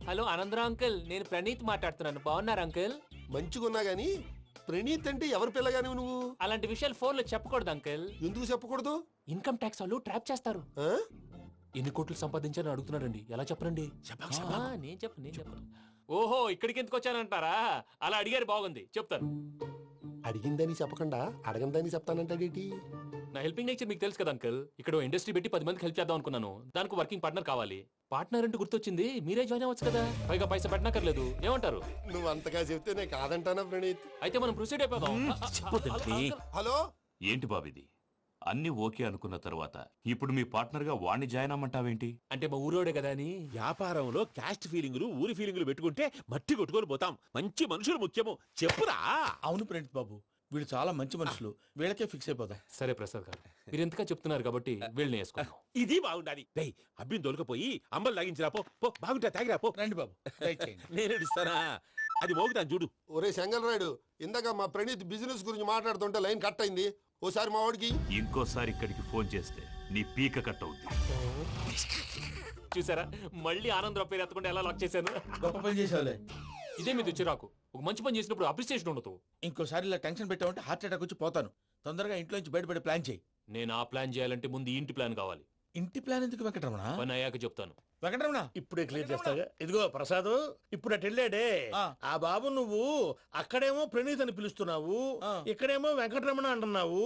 [SPEAKER 6] హలో ఆనందరావు అంకుల్, నేను ప్రణీత్ మాట్లాడుతున్నాను. బాగున్నారు అంకుల్?
[SPEAKER 15] మంచిగున్నా గాని ప్రణీత్ అంటే ఎవరి పిల్లగాని నువ్వు?
[SPEAKER 6] అలాంటి విషయాలు ఫోన్ లో చెప్పకూడదు అంకుల్.
[SPEAKER 15] ఎందుకు చెప్పకూడదు?
[SPEAKER 6] ఇన్కమ్ ట్యాక్స్ వాళ్ళు ట్రాప్ చేస్తారు. ఎన్ని కోట్లు సంపాదించాలని అడుగుతున్నాడండి. ఎలా చెప్పరండి? నేను చెప్పను. ఓహో, ఇక్కడికి ఎందుకు వచ్చానంటారా? అలా అడిగారు, బాగుంది, చెప్తాను.
[SPEAKER 15] అడిగిందని చెప్పకుండా అడగందని చెప్తానంటాడేటి?
[SPEAKER 6] నా హెల్పింగ్ నేచర్ మీకు తెలుసు కదా అంకుల్. ఇక్కడ ఇండస్ట్రీ పెట్టి 10 మందికి హెల్ప్ చేద్దాం అనుకున్నాను. దానికి వర్కింగ్ పార్ట్నర్ కావాలి. పార్ట్నర్ అంటే గుర్తొచ్చింది, మీరే జాయిన్ అవ్వచ్చు కదా. పైగా పైసా పెట్టనక్కర్లేదు. ఏమంటారు?
[SPEAKER 15] నువ్వు అంతగా చెప్తేనే కాదంటానా ప్రణీత్?
[SPEAKER 6] అయితే మనం ప్రొసీడ్ అయిపోదాం.
[SPEAKER 15] హలో,
[SPEAKER 4] ఏంటి బాబిది? అన్ని ఓకే అనుకున్న తర్వాత ఇప్పుడు మీ పార్ట్నర్ గా వాణ్ణి జాయిన్ అమ్మంటావేంటి?
[SPEAKER 6] అంటే మా ఊరోడే కదా అని.
[SPEAKER 3] వ్యాపారంలో క్యాస్ట్ ఫీలింగులు, ఊరి ఫీలింగులు పెట్టుకుంటే మట్టి కొట్టుకొని పోతాం. మంచి మనుషులు ముఖ్యము. చెప్పురా.
[SPEAKER 5] అవును ప్రణీత్ బాబు, వీళ్ళు చాలా మంచి మనుషులు. వీళ్ళకే ఫిక్స్ అయిపోదాం.
[SPEAKER 6] సరే ప్రసాద్ గారు, మీరు ఎంతగా చెప్తున్నారు కాబట్టి వీళ్ళని వేసుకున్నాం.
[SPEAKER 3] ఇది బాగుండాలి. రేయ్, అబ్బిని దొలకపోయి అంబలు తాగించిరా పో. పో, బాగుంటా తాగిరా పో.
[SPEAKER 5] రండి బాబు,
[SPEAKER 3] నేను ఇస్తానా? అది మోగుతాను చూడు.
[SPEAKER 15] ఒరే చెంగల్ రాయుడు, ఇందాక మా ప్రణీత్ బిజినెస్ గురించి మాట్లాడుతుంటే లైన్ కట్ అయింది. ఓసారి మా వాడికి
[SPEAKER 4] ఇంకోసారి ఇక్కడికి ఫోన్ చేస్తే నీ పీక కట్ అవుతుంది.
[SPEAKER 6] చూసారా, మళ్ళీ ఆనందరావు పేరు ఎత్తకుండా ఎలా లాక్ చేశాను.
[SPEAKER 5] గొప్ప పని చేసేవాళ్ళే.
[SPEAKER 6] ఇదే మీద చిరాకు. ఒక మంచి పని చేసినప్పుడు అప్రిసియేషన్ ఉండదు.
[SPEAKER 5] ఇంకోసారి ఇలా టెన్షన్ పెట్టామంటే హార్ట్ అటాక్ వచ్చి పోతాను. తొందరగా ఇంట్లో నుంచి బయటపడే ప్లాన్ చేయి.
[SPEAKER 6] నేను ఆ ప్లాన్ చేయాలంటే ముందు ఈ ఇంటి ప్లాన్ కావాలి.
[SPEAKER 5] ఇంటి ప్లాన్ ఎందుకు వెంకటరమణ?
[SPEAKER 6] పని అయ్యాక చెప్తాను.
[SPEAKER 5] వెంకటరమణ
[SPEAKER 13] ఇప్పుడే క్లియర్ చేస్తాగా. ఇదిగో ప్రసాద్, ఇప్పుడు అటు వెళ్ళాడే ఆ బాబు, నువ్వు అక్కడేమో ప్రణీత్ అని పిలుస్తున్నావు, ఇక్కడేమో వెంకటరమణ అంటున్నావు.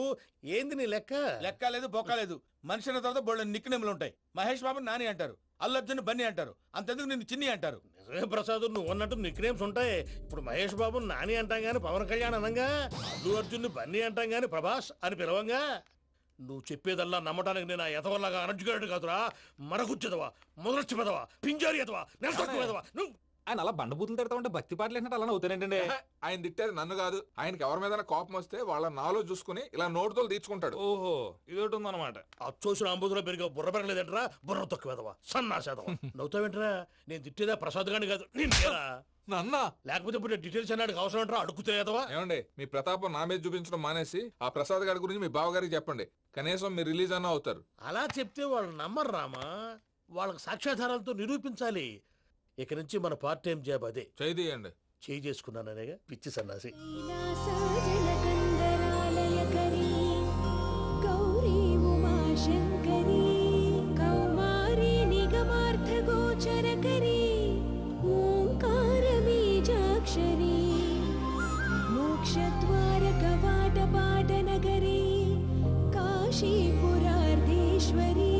[SPEAKER 13] ఏంది నీ లెక్క?
[SPEAKER 5] లెక్క లేదు, బొక్క లేదు. మనిషి అన్న తర్వాత బోళ్ళ నిక్నెములు ఉంటాయి. మహేష్ బాబు నాని అంటారు, అల్లు అర్జున్ బన్నీ అంటారు, అంతెందుకు నిన్ను చిన్ని అంటారు.
[SPEAKER 13] నిజమే ప్రసాద్, నువ్వు అన్నట్టు నిక్నేమ్స్ ఉంటాయి. ఇప్పుడు మహేష్ బాబు నాని అంటాం గాని పవన్ కళ్యాణ్ అనంగా, అల్లు అర్జున్ బన్నీ అంటాం గాని ప్రభాస్ అని పిలవంగా. నువ్వు చెప్పేదల్లా నమ్మటానికి నేను ఎతవల్లాగా అనర్జుకేటెడ్ కాదురా. మరగుచ్చదవా, మొదలచ్చి పెదవా, పింజారి ఎదవా, నెలసొక్కు పెదవా. నువ్వు
[SPEAKER 14] ఆయన అలా బండబూతులు తిడతా ఉంటే భక్తి పాటలు ఏంటంటే అలా అవుతానంటే. ఆయన తిట్టేది నన్ను కాదు, ఆయనకి ఎవరి మీద కోపం వస్తే వాళ్ళ నాలో చూసుకుని ఇలా నోటుతో తీర్చుకుంటాడు.
[SPEAKER 13] ఓహో, ఇదొకటి ఉందన్నమాట. అచ్చోసిన అంబుధులో పెరిగే బుర్ర పెరగలేదంటరా, బుర్ర తొక్కువేదవా, సన్నాసేదవా. నవ్వుతావేంట్రా? నేను తిట్టేదా ప్రసాద్ గాని కాదు,
[SPEAKER 14] నన్నా.
[SPEAKER 13] లేకపోతే ఇప్పుడు డీటెయిల్స్ అన్నాడు అవసరం అంటారా? అడుగుతాయేదవా.
[SPEAKER 14] ఏమండి, మీ ప్రతాపం నా మీద చూపించడం మానేసి ఆ ప్రసాద్ గారి గురించి మీ బావగారికి చెప్పండి. కనీసం మీరు రిలీజ్ అన్న అవుతారు.
[SPEAKER 13] అలా చెప్తే వాళ్ళు నమ్మరు రామా. వాళ్ళకి సాక్ష్యాధారాలతో నిరూపించాలి. ఇక నుంచి మన పార్ట్ టైం జాబ్ అదే.
[SPEAKER 14] చేయండి.
[SPEAKER 13] చేయి చేసుకున్నాననేగా పిచ్చి సన్నాసి.
[SPEAKER 2] గౌరీ ఉమాశంకరీ కౌమారీ నిగమార్థగోచరకరీ ఓంకార బీజాక్షరీ మోక్షద్వార కవాట పాటనగరీ కాశీపురార్ధేశ్వరీ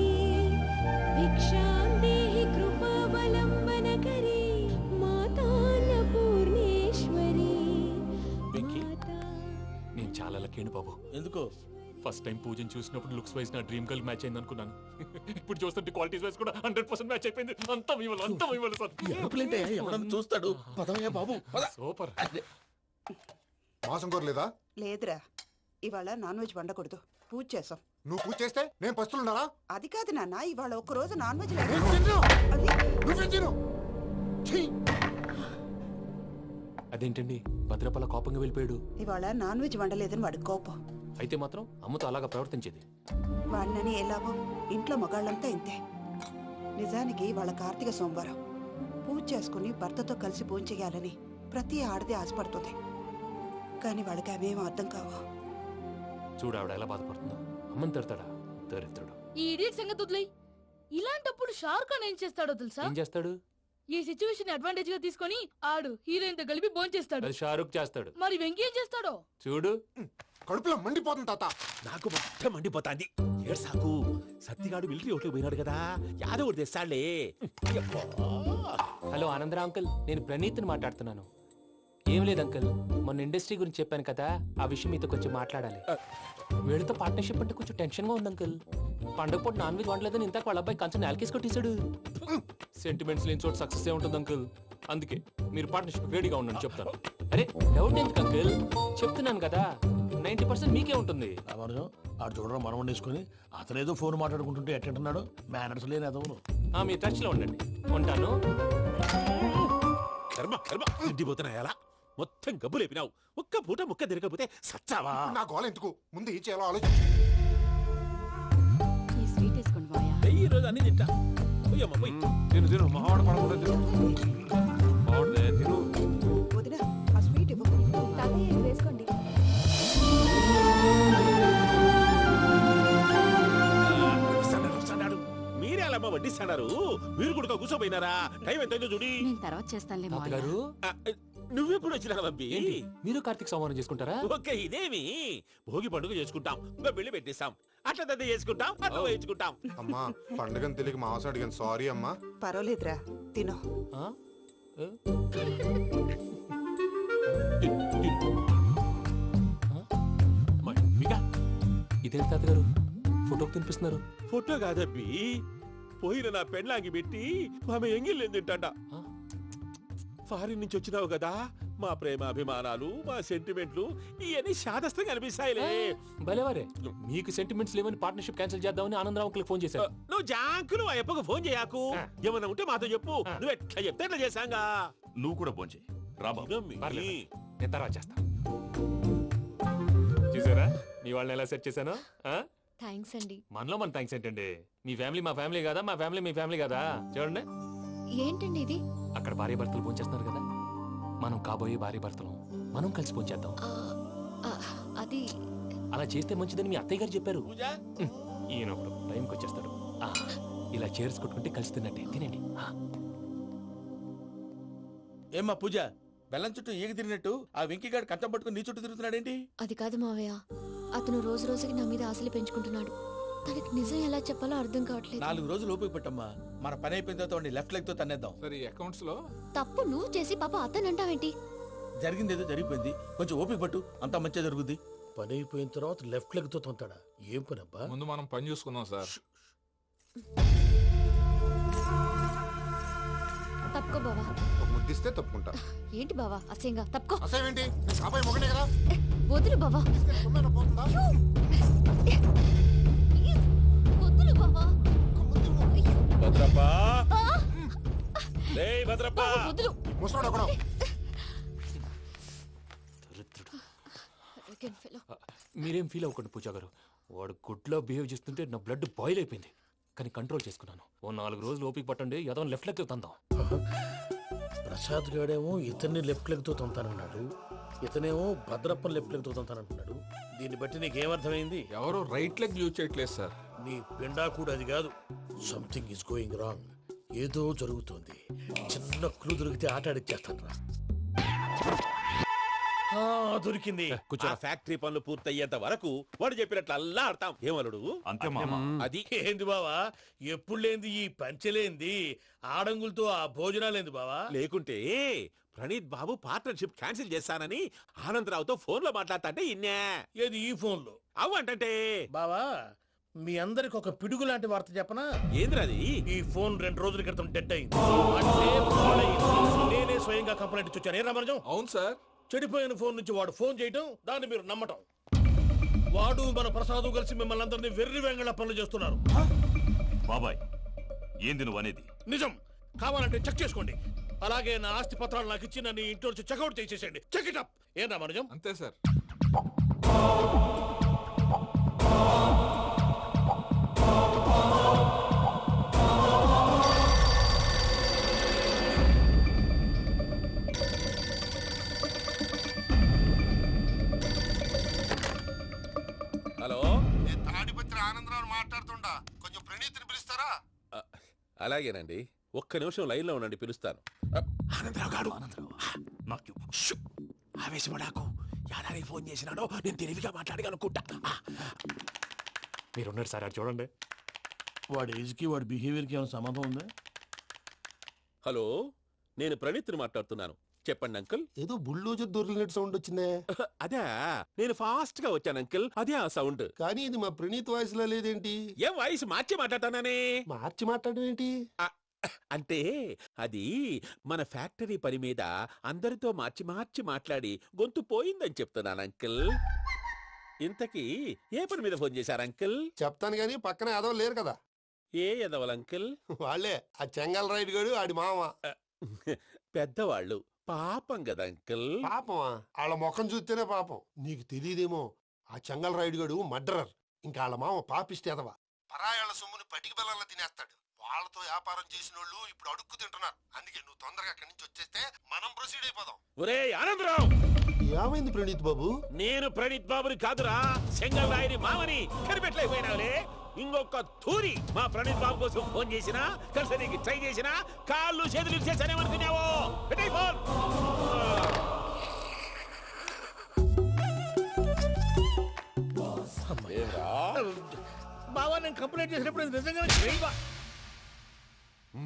[SPEAKER 2] భిక్షాం దేహి కృపావలంబనకరీ మాతాన్నపూర్ణేశ్వరీ.
[SPEAKER 6] నేను చాలా లక్కీ బాబు.
[SPEAKER 5] ఎందుకు?
[SPEAKER 6] ఫస్ట్ టైం పూజను చూసినప్పుడు లుక్స్ వైజ్ నా డ్రీమ్ గర్ల్ మ్యాచ్ అయింది అనుకున్నాను. ఇప్పుడు చూస్తుంటే క్వాలిటీస్ వైజ్ కూడా 100% మ్యాచ్ అయిపోయింది. అంతా మీ వల్ల సార్.
[SPEAKER 5] ఎవడన్నా చూస్తాడు. పదవయ్యా బాబు,
[SPEAKER 6] సూపర్.
[SPEAKER 12] మాసం కోరలేదా?
[SPEAKER 10] లేదురా, ఇవాళ నాన్ వెజ్ వండకూడదు. పూజ చేసాం.
[SPEAKER 12] నువ్వు పూజ చేస్తే నేను పస్తులున్నారా?
[SPEAKER 10] అది కాదు నాన్న, ఇవాళ ఒక్కరోజు నాన్ వెజ్
[SPEAKER 6] అదేంటండి భద్రపల కోపంగా వెళ్ళిపోయాడు?
[SPEAKER 10] ఇవాళ నాన్ వెజ్ వండలేదని వాడి కోపం.
[SPEAKER 6] అయితే మాత్రం అమ్మతో అలాగా ప్రవర్తించేది.
[SPEAKER 10] వాడినని ఎలాగో ఇంట్లో మగాళ్ళంతా ఇంతే. నిజానికి వాళ్ళ కార్తీక సోమవారం పూజ చేసుకుని భర్తతో కలిసి పూజ చేయాలని ప్రతి ఆడది ఆశపడుతుంది. కానీ వాళ్ళకి అవేం అర్థం కావు.
[SPEAKER 6] చూడు ఆవిడ ఎలా బాధపడుతుందో. అమ్మని తిడతాడా దరిద్రుడు.
[SPEAKER 2] ఈ ఇడియట్ సంగతి వదిలేయ్.
[SPEAKER 16] ఇలాంటప్పుడు షారుఖ్ ఖాన్ ఏం చేస్తాడో తెలుసా?
[SPEAKER 6] ఏం చేస్తాడు?
[SPEAKER 16] ఈ సిచ్యువేషన్ అడ్వాంటేజ్ గా తీసుకొని ఆడు హీరోయిన్ తో కలిపి బోన్ చేస్తాడు.
[SPEAKER 6] అది షారుఖ్ చేస్తాడు.
[SPEAKER 16] మరి వెంకీ ఏం చేస్తాడో
[SPEAKER 6] చూడు.
[SPEAKER 12] కడుపులో మండిపోతుంది తాత.
[SPEAKER 3] నాకు మొత్తం మండిపోతాంది. ఏడు సాకు సత్తిగాడు మిలిటరీ ఓట్లు పోయినాడు కదా, యాదవ్ ఒకటి తెస్తాడులే.
[SPEAKER 6] హలో ఆనందరావు అంకుల్, నేను ప్రణీత్ని మాట్లాడుతున్నాను. ఏం లేదు అంకుల్, మొన్న ఇండస్ట్రీ గురించి చెప్పాను కదా, ఆ విషయం మీతో కొంచెం మాట్లాడాలి. వీళ్ళతో పార్ట్నర్షిప్ అంటే కొంచెం టెన్షన్ గా ఉంది అంకుల్. పండగ పూట నాన్ వెజ్ వండలేదని ఇంతకు వాళ్ళ అబ్బాయి కంచం నేలకేసి కొట్టేశాడు. సెంటిమెంట్స్ లేని చోట సక్సెస్ ఏ ఉంటుంది అంకుల్. అందుకే మీరు పార్ట్నర్షిప్ రెడీగా ఉండండి చెప్తాను. అరే డౌట్ ఎందుకు అంకుల్, చెప్తున్నాను కదా 90% మీకే ఉంటుంది.
[SPEAKER 13] ఆడు చూడడం మనం వండేసుకుని అతనేదో ఫోన్ మాట్లాడుకుంటుంటే ఎట్టంటున్నాడు. మేనర్స్ లేని అదవును.
[SPEAKER 6] మీ టచ్ లో ఉండండి. ఉంటాను.
[SPEAKER 3] కర్మ కర్మ తిండిపోతున్నాయా? మొత్తం గబ్బు లేపినావు. ఒక్క పూట ముక్క తిరగకపోతే సచ్చావా?
[SPEAKER 12] నా గోల ఎందుకు, ముందు ఏం చేయాలో ఆలోచించు.
[SPEAKER 11] ఈ స్వీట్ వేసుకోండి బాయా.
[SPEAKER 3] ఈ రోజు అన్ని తింటా. పోయమ్మ పోయి.
[SPEAKER 14] తిను తిను మావాడు పడకుండా తిను. మావాడే తిను.
[SPEAKER 10] వదిన ఆ స్వీట్ ఇవ్వు.
[SPEAKER 2] తాతయ్య ఇది వేసుకోండి.
[SPEAKER 3] మీరే అలా వడ్డిస్తాడారు. మీరు కూడా కూర్చోపోయినారా? టైం ఎంతైందో చూడి.
[SPEAKER 11] నేను తర్వాత చేస్తానులే మావయ్య.
[SPEAKER 6] తాతగారు
[SPEAKER 3] నువ్వెప్పుడు వచ్చినా అబ్బి?
[SPEAKER 6] మీరు కార్తీక్ సంహారం చేసుకుంటారా?
[SPEAKER 3] ఓకే, ఇదేమి భోగి పండుగ చేసుకుంటాం, ఇంకా పెళ్లి పెట్టేస్తాం, అట్లా దద్ద చేసుకుంటాం, అట్లా వేయించుకుంటాం.
[SPEAKER 12] అమ్మా పండుగని తెలియక మాంసం అడిగాను, సారీ అమ్మా.
[SPEAKER 10] పర్వాలేదురా తినో.
[SPEAKER 6] ఇదేంటి తాతగారు ఫోటోకి తినిపిస్తున్నారు?
[SPEAKER 3] ఫోటో కాదబ్బి, పోయిన నా పెళ్ళాంగి పెట్టి ఆమె ఎంగిల్లేం తింటాడ. ఫారిన్ నుంచి వచ్చినావు కదా, మా ప్రేమ అభిమానాలు, మా సెంటిమెంట్లు ఇవన్నీ శాదస్తంగా అనిపిస్తాయిలే.
[SPEAKER 6] భలేవారే, మీకు సెంటిమెంట్స్ లేవని పార్ట్నర్షిప్ క్యాన్సిల్ చేద్దామని ఆనందరావు అంకుల్ ఫోన్ చేశారు.
[SPEAKER 3] నువ్వు జాంకులు ఆ అప్పకు ఫోన్ చేయకు. ఏమన్నా ఉంటే మాతో చెప్పు. నువ్వు ఎట్లా చెప్తే ఎట్లా చేశాంగా.
[SPEAKER 4] నువ్వు కూడా ఫోన్ చేయి.
[SPEAKER 6] నేను తర్వాత చేస్తా. చూసారా మీ వాళ్ళని ఎలా సెట్ చేశాను?
[SPEAKER 2] థ్యాంక్స్ అండి.
[SPEAKER 6] మనలో మన థ్యాంక్స్ ఏంటండి? మీ ఫ్యామిలీ మా ఫ్యామిలీ కదా, మా ఫ్యామిలీ మీ ఫ్యామిలీ కదా. చూడండి,
[SPEAKER 2] ఏంటండి ఇది?
[SPEAKER 6] అక్కడ భార్య భర్తలు భోంచేస్తున్నారు కదా, మనం కాబోయే భార్య భర్తలు మనం కలిసి భోంచేద్దాం.
[SPEAKER 2] అది
[SPEAKER 6] అలా చేస్తే మంచిదని మీ అత్తయ్య గారు చెప్పారు. ఈయన ఒకడు టైంకి వచ్చేస్తాడు. ఇలా చేర్స్ కొట్టుకుంటే కలిసి తిన్నట్టే. తినండి.
[SPEAKER 5] ఏమ్మా పూజ, బెల్లం చుట్టూ ఈగ తిరిగినట్టు ఆ వెంకీగాడు కట్టం పట్టుకుని నీ చుట్టూ తిరుగుతున్నాడేంటి?
[SPEAKER 2] అది కాదు మావయ్య, అతను రోజు రోజుకి నా మీద ఆశలు పెంచుకుంటున్నాడు. తనకి నిజం ఎలా చెప్పాలో అర్థం కావట్లేదు.
[SPEAKER 5] 4 రోజులు ఓపిక పట్టమ్మా, మన పని అయిపోయిన తర్వాత లెఫ్ట్ లెగ్ తో తన్నేద్దాం.
[SPEAKER 14] సరే అకౌంట్స్ లో
[SPEAKER 2] తప్పు నువ్వు చేసి పాప అతను అంటావేంటి?
[SPEAKER 5] జరిగింది ఏదో జరిగిపోయింది, కొంచెం ఓపిక పట్టు, అంతా మంచిగా జరుగుద్ది. పని అయిపోయిన తర్వాత లెఫ్ట్ లెగ్ తో తొంతాడా? ఏం పని అబ్బా?
[SPEAKER 14] ముందు మనం పని చూసుకుందాం సార్.
[SPEAKER 2] తప్పుకో బావా.
[SPEAKER 12] ఒక ముద్దిస్తే తప్పుకుంటా.
[SPEAKER 2] ఏంటి బావా అసహ్యంగా? తప్పుకో.
[SPEAKER 12] అసేమేంటి, కాబోయే మొగనే కదా.
[SPEAKER 2] వదులు బావా.
[SPEAKER 12] పోతుందా?
[SPEAKER 2] వదులు బావా.
[SPEAKER 3] భద్రప్పా, రేయ్ భద్రప్పా.
[SPEAKER 2] వదులు.
[SPEAKER 12] ముసలోడు ఒకడు.
[SPEAKER 6] మీరేం ఫీల్ అవ్వకండి పూజా గారు. వాడు గుడ్లో బిహేవ్ చేస్తుంటే నా బ్లడ్ బాయిల్ అయిపోయింది, కానీ కంట్రోల్ చేసుకున్నాను. ఓ 4 రోజులు ఓపిక పట్టండి, ఏదో లెఫ్ట్ లెగ్ తందాం.
[SPEAKER 13] ప్రసాద్ గాడేమో ఇతన్ని లెఫ్ట్ లెగ్ తో తొంతానన్నాడు, ఇతనేమో భద్రప్ప లెఫ్ట్ లెగ్ తో తొంతానంటున్నాడు. దీన్ని బట్టి నీకేమర్థమైంది?
[SPEAKER 14] ఎవరు రైట్ లెగ్ యూజ్ చేయట్లేదు సార్.
[SPEAKER 13] నీ పిండా కూడా అది కాదు. Something is going wrong. ఏదో జరుగుతోంది. చిన్న క్లూ దొరికితే ఆట ఆడిచ్చేస్తాను రా. దొరికింది.
[SPEAKER 3] ఆ ఫ్యాక్టరీ పనులు పూర్తయ్యేంత వరకు వాడు చెప్పినట్లు అల్లా ఆడతాం. ఏమలుడు?
[SPEAKER 4] అంతే మామ.
[SPEAKER 3] అది
[SPEAKER 13] ఏంది బావా, ఎప్పుడు లేంది ఈ పంచలేంది, ఆడంగులతో ఆ భోజనాలేంది బావా?
[SPEAKER 3] లేకుంటే ప్రణీత్ బాబు పార్ట్నర్షిప్ క్యాన్సిల్ చేస్తానని ఆనందరావుతో ఫోన్ లో మాట్లాడతాంటే ఇన్నే.
[SPEAKER 13] ఏది ఈ ఫోన్ లో?
[SPEAKER 3] అవు అంటే
[SPEAKER 13] బావా, మీ అందరికి ఒక పిడుగు లాంటి వార్త చెప్పనా?
[SPEAKER 3] ఏంద్రది?
[SPEAKER 13] ఈ ఫోన్ 2 రోజుల క్రితం డెడ్ అయింది. అంటే పాడైంది. నేనే స్వయంగా కంప్లైంట్ ఇచ్చాను. ఏ రామరాజం?
[SPEAKER 14] అవును సార్.
[SPEAKER 13] చెడిపోయిన ఫోన్ నుంచి వాడు ఫోన్ చేయటం, దాన్ని మీరు నమ్మటం. వాడు మన ప్రసాదు కలిసి మిమ్మల్ని అందరినీ వెర్రి వెంగళ పనులు చేస్తున్నారు.
[SPEAKER 4] బాబాయ్, ఏంది నువ్వు అనేది?
[SPEAKER 13] నిజం. కావాలంటే చెక్ చేసుకోండి. అలాగే నా ఆస్తి పత్రాలు నాకు ఇచ్చి నన్ను ఇంట్లో నుంచి చెక్అౌట్ చేసేసండి. Check it up. ఏం రామరాజం?
[SPEAKER 14] అంతే సార్.
[SPEAKER 3] హలో,
[SPEAKER 15] నేను తాడిపత్రి ఆనందరావు మాట్లాడుతుండా, కొంచెం ప్రణీతిని పిలుస్తారా?
[SPEAKER 3] అలాగేనండి, ఒక్క నిమిషం లైన్లో ఉండండి, పిలుస్తాను.
[SPEAKER 13] ఆనందరావు గాడు ఆవేశపడాకు. యాదానికి ఫోన్ చేసినాడో నేను తెలివిగా మాట్లాడగలనుకుంటా.
[SPEAKER 6] మీరున్నారు సార్, అది చూడండి.
[SPEAKER 13] వాడి ఏజ్కి వాడి బిహేవియర్కి ఏమైనా సంబంధం ఉందా?
[SPEAKER 3] హలో, నేను ప్రణీత్ని మాట్లాడుతున్నాను. చెప్పండి అంకుల్.
[SPEAKER 15] ఏదో బుల్డోజర్ దొరికినట్టు సౌండ్ వచ్చిందే.
[SPEAKER 3] అదే, నేను ఫాస్ట్ గా వచ్చాను అంకుల్, అదే ఆ సౌండ్.
[SPEAKER 15] కానీ ఇది మా ప్రణీత్ వాయిస్ లో లేదేంటి?
[SPEAKER 3] ఏ వాయిస్ మార్చి మాట్లాడతానే?
[SPEAKER 15] మార్చి మాట్లాడడం ఏంటి?
[SPEAKER 3] అంటే అది మన ఫ్యాక్టరీ పని మీద అందరితో మార్చి మార్చి మాట్లాడి గొంతు పోయిందని చెప్తున్నాను అంకుల్. ఇంతకీ ఏ పని మీద ఫోన్ చేశారు అంకుల్?
[SPEAKER 15] చెప్తాను గానీ పక్కన ఏదో లేరు కదా.
[SPEAKER 3] ఏ ఎదవలు అంకుల్?
[SPEAKER 15] వాళ్ళే, ఆ చెంగల్ రైడ్ గడు ఆడి మామ.
[SPEAKER 3] పెద్దవాళ్ళు, పాపం కదా అంకుల్.
[SPEAKER 15] పాపమా? వాళ్ళ ముఖం చూస్తేనే పాపం. నీకు తెలియదేమో, ఆ చెంగల్ రైడ్ గడు మర్డరర్. ఇంకా వాళ్ళ మామ పాపిస్తే ఎదవా. పరాయాళ్ళ సొమ్ముని పటికి బెల్లంలో తినేస్తాడు. వాళ్ళతో వ్యాపారం చేసిన వాళ్ళు ఇప్పుడు అడుక్కు తింటున్నారు. అందుకే నువ్వు తొందరగా అక్కడి నుంచి వచ్చేస్తే మనం ప్రొసీడ్ అయిపోదాం.
[SPEAKER 3] ఒరే ఆనందరావు!
[SPEAKER 15] ఏమైంది ప్రణీత్ బాబు?
[SPEAKER 3] నేను ప్రణీత్ బాబుని కాదురా, సెంగల్ రాయని మామని. కనిపెట్టలేకపోయినావులే. ఇంకొక తూరి మా ప్రణీత్ బాబు కోసం ఫోన్ చేసినా, కలిసి నీకు ట్రై చేసినా కాళ్ళు చేతులు చేశానేమనుకున్నావో. పెట్టే ఫోన్.
[SPEAKER 13] బావా, నేను కంప్లైంట్ చేసినప్పుడు ఇది నిజంగా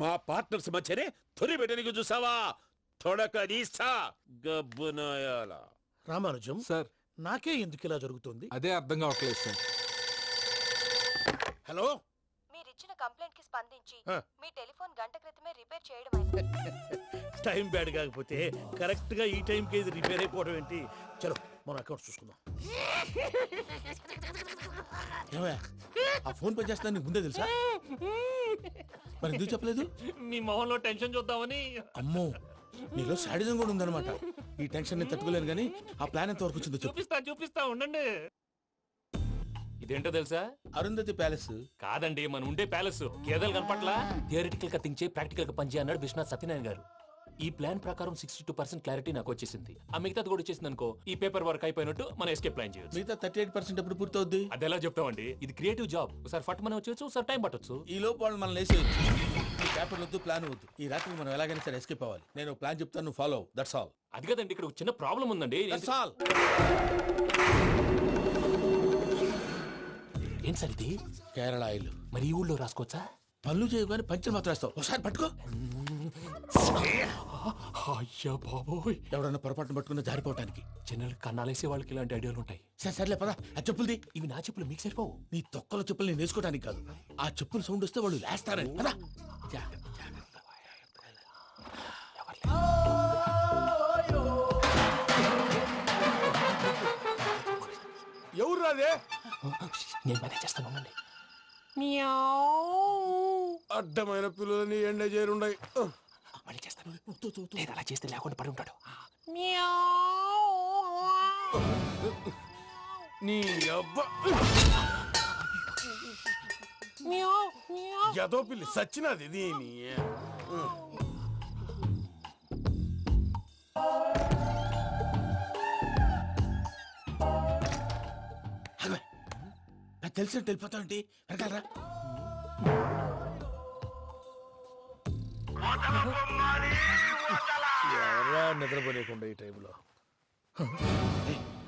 [SPEAKER 3] మా పార్ట్నర్స్ మధ్యనే తొలి పెట్టడానికి చూసావా? తొడక నీస్తా గబ్బునాయాల.
[SPEAKER 13] రామానుజం
[SPEAKER 14] సార్,
[SPEAKER 13] నాకే ఎందుకు ఇలా జరుగుతుంది?
[SPEAKER 14] అదే అర్థం కావట్లేదు సార్.
[SPEAKER 13] హలో,
[SPEAKER 17] మీరిచ్చిన కంప్లైంట్ కి స్పందించి
[SPEAKER 13] ఆ.
[SPEAKER 17] మీ టెలిఫోన్ గంట క్రితమే రిపేర్ చేయడం
[SPEAKER 13] టైం బ్యాడ్ కాకపోతే కరెక్ట్ గా ఈ టైంకి ఇది రిపేర్ అయిపోవడం ఏంటి? చలో మన అకౌంట్ చూసుకుందాం. ఏమయ్యా, ఆ ఫోన్ పని చేస్తా నీకు ముందే తెలుసా? మరి ఎందుకు చెప్పలేదు?
[SPEAKER 6] మీ మొహంలో టెన్షన్ చూద్దామని.
[SPEAKER 13] అమ్మో, నీలో శాడిజం కూడా ఉందన్నమాట. ఈ టెన్షన్ నేను తట్టుకోలేను కానీ ఆ ప్లాన్ ఎంత వరకు వచ్చిందో చెప్పు.
[SPEAKER 6] చూపిస్తా ఉండండి. ఇదేంటో తెలుసా?
[SPEAKER 13] అరుంధతి ప్యాలెస్
[SPEAKER 6] కాదండి, మన ఉండే ప్యాలెస్. గేదెలు కనపట్లా? థియరిటికల్ గా థింక్ చేయి, ప్రాక్టికల్ గా పనిచేయ అన్నాడు విశ్వనాథ్ సత్యనారాయణ గారు. ఈ ప్లాన్ ప్రకారం 62% క్లారిటీ నాకు వచ్చేసింది. ఆ మిగతాది కూడా వచ్చేసింది అనుకో, ఈ పేపర్ వర్క్ అయిపోయినట్టు మనం ఎస్కేప్ ప్లాన్ చేయొచ్చు.
[SPEAKER 13] మిగతా 38% ఎప్పుడు పూర్తవుద్ది?
[SPEAKER 6] అది ఎలా చెప్తామండి? ఇది క్రియేటివ్ జాబ్. ఒకసారి ఫట్ మనం వచ్చేయచ్చు, ఒకసారి టైం పట్టొచ్చు.
[SPEAKER 13] ఈ లోపు వాళ్ళు మనం లేసేయచ్చు. ఈ పేపర్ వద్దు, ప్లాన్ వద్దు. ఈ రాత్రి మనం ఎలాగైనా సరే ఎస్కేప్ అవ్వాలి. నేను ప్లాన్ చెప్తాను, నువ్వు ఫాలో. That's all.
[SPEAKER 6] అది కదండి, ఇక్కడ ఒక చిన్న ప్రాబ్లం ఉందండి.
[SPEAKER 13] That's all.
[SPEAKER 6] ఏం సార్ ఇది?
[SPEAKER 13] కేరళ ఆయిల్.
[SPEAKER 6] మరి ఈ ఊళ్ళో రాసుకోవచ్చా?
[SPEAKER 13] పనులు చేయగానే పంచర్ మాత్రం వేస్తావు. ఒకసారి పట్టుకో.
[SPEAKER 6] అయ్యా బాబోయ్,
[SPEAKER 13] ఎవడన్నా పొరపాటున పట్టుకున్న జారిపోవటానికి.
[SPEAKER 6] జనరల్ కన్నాలేసే వాళ్ళకి ఇలాంటి ఐడియాలు ఉంటాయి.
[SPEAKER 13] సర్లే పదా, ఆ చెప్పులది.
[SPEAKER 6] ఇవి నా చెప్పులు, మీకు సరిపోవు.
[SPEAKER 13] నీ తొక్కల చెప్పులు నేను వేసుకోవడానికి కాదు, ఆ చెప్పులు సౌండ్ వస్తే వాళ్ళు లేస్తారని. పదా.
[SPEAKER 15] ఎవరు రాదే?
[SPEAKER 6] నేను మేనేజ్ చేస్తాను, ఉండండి.
[SPEAKER 15] అడ్డమైన పిల్లలని ఎండ చేరుండయి.
[SPEAKER 6] మళ్ళీ చేస్తాను. లేదు, అలా చేస్తే లేకుండా పడి ఉంటాడు.
[SPEAKER 15] నీ అబ్బా ఎదో పిల్లి సచ్చినది దీని.
[SPEAKER 13] తెలిసినట్టు వెళ్ళిపోతావంటి వెనకాలరా.
[SPEAKER 15] ఎవరా నిద్రపోలేకుండా ఈ టైంలో?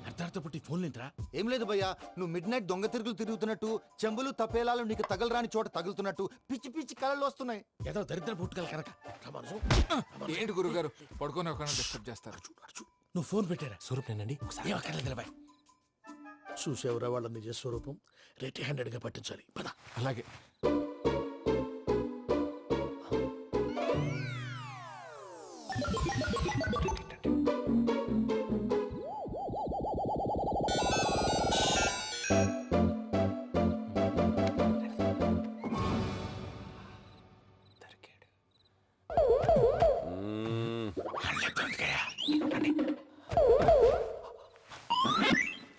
[SPEAKER 13] అర్ధార్థ పుట్టి ఫోన్ లేంట్రా?
[SPEAKER 8] ఏం లేదు భయ్యా, నువ్వు మిడ్ నైట్ దొంగ తిరుగులు తిరుగుతున్నట్టు, చెంబులు తపేలాలు నీకు తగలరాని చోట తగులుతున్నట్టు పిచ్చి పిచ్చి కళలు వస్తున్నాయి.
[SPEAKER 13] ఏదో దరిద్ర పుట్టుకల కనుక.
[SPEAKER 14] ఏంటి గురుగారు పడుకొని ఒక డిస్టర్బ్ చేస్తారు?
[SPEAKER 13] నువ్వు ఫోన్ పెట్టారా?
[SPEAKER 6] స్వరూప్ నేనండి.
[SPEAKER 13] ఏం అక్కర్లేదు నిలబాయ్. చూసేవరా వాళ్ళ నిజ స్వరూపం. రెట్టి హ్యాండెడ్ గా పట్టించాలి. పద.
[SPEAKER 14] అలాగే.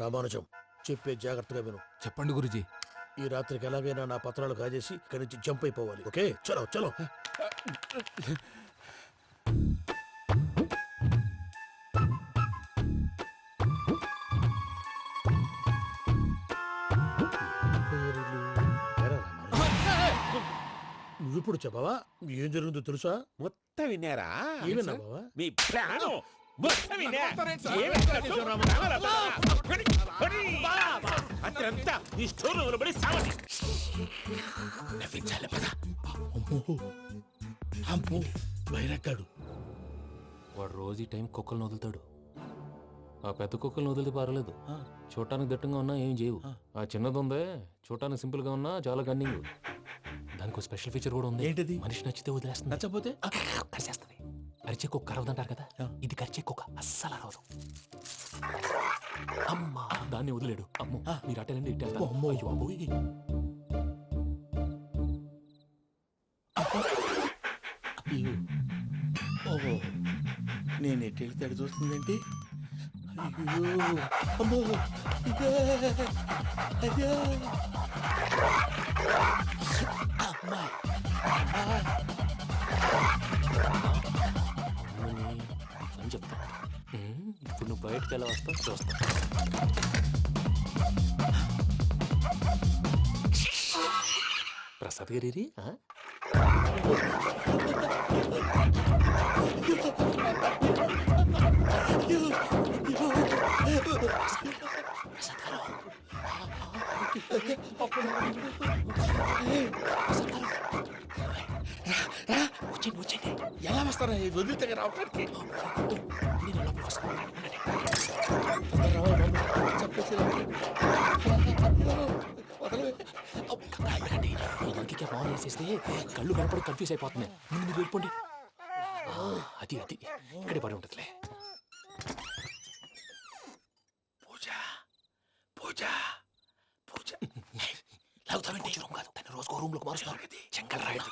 [SPEAKER 13] రామానుజం, చెప్పే జాగ్రత్తగా విను.
[SPEAKER 14] చెప్పండి గురుజీ.
[SPEAKER 13] ఈ రాత్రికి ఎలాగైనా నా పత్రాలు కాజేసి ఇక్కడి నుంచి జంప్ అయిపోవాలి. ఓకే, చలో చలో. నువ్విప్పుడు చెప్పవా ఏం జరుగుతుందో తెలుసా?
[SPEAKER 3] మొత్తం విన్నారా?
[SPEAKER 13] ఏమన్నా బావా?
[SPEAKER 3] మీ ప్లాన్ మొత్తం విన్నా. అత్యంతా ఈ స్టోర్ రూమ్ లో పడి సావండి.
[SPEAKER 5] నవ్వించాలి పద. అమ్మో అమ్మో బైరక్కాడు.
[SPEAKER 6] వాడు రోజు ఈ టైం కుక్కలను వదులుతాడు. ఆ పెద్ద కుక్కలను వదిలితే పర్వాలేదు, చూడటానికి దట్టంగా ఉన్నా ఏం చేయవు. ఆ చిన్నది ఉందే చూడటానికి సింపుల్ గా ఉన్నా చాలా కన్నింగ్. దానికి ఒక స్పెషల్ ఫీచర్ కూడా ఉంది.
[SPEAKER 5] ఏంటిది?
[SPEAKER 6] మనిషి నచ్చితే వదిలేస్తుంది,
[SPEAKER 5] నచ్చపోతే
[SPEAKER 6] కరిచేస్తుంది. అరిచే కుక్క అరవదంటారు కదా, ఇది కరిచే కుక్క అస్సలు అరవదు. అమ్మా దాన్ని వదిలేడు. అమ్మో మీరు అటెండి ఇట్టే.
[SPEAKER 5] అమ్మో ఓహో నేను ఎటు వెళ్తాడు చూస్తుందంటే అయ్యో అమ్మో అయ్యో అమ్మా
[SPEAKER 6] అని చెప్తా. ఇప్పుడు నువ్వు బయటకు ఎలా వస్తావు చూస్తా. ప్రసాద్ గారి
[SPEAKER 5] వచ్చేయండి. ఎలా వస్తారా వదిలితే రావడానికి?
[SPEAKER 6] వేసేస్తే కళ్ళు కనపడి కన్ఫ్యూజ్ అయిపోతున్నాయి. మీరు వెళ్ళిపోండి. అది అది ఇక్కడే పడి ఉంటుందిలే.
[SPEAKER 5] పూజ పూజ పూజ లాగుతామంటే రూమ్ కాదు, తన రోజుకో రూమ్ లోకి మారుస్తారు కదా. చెంగల్ రాయుడు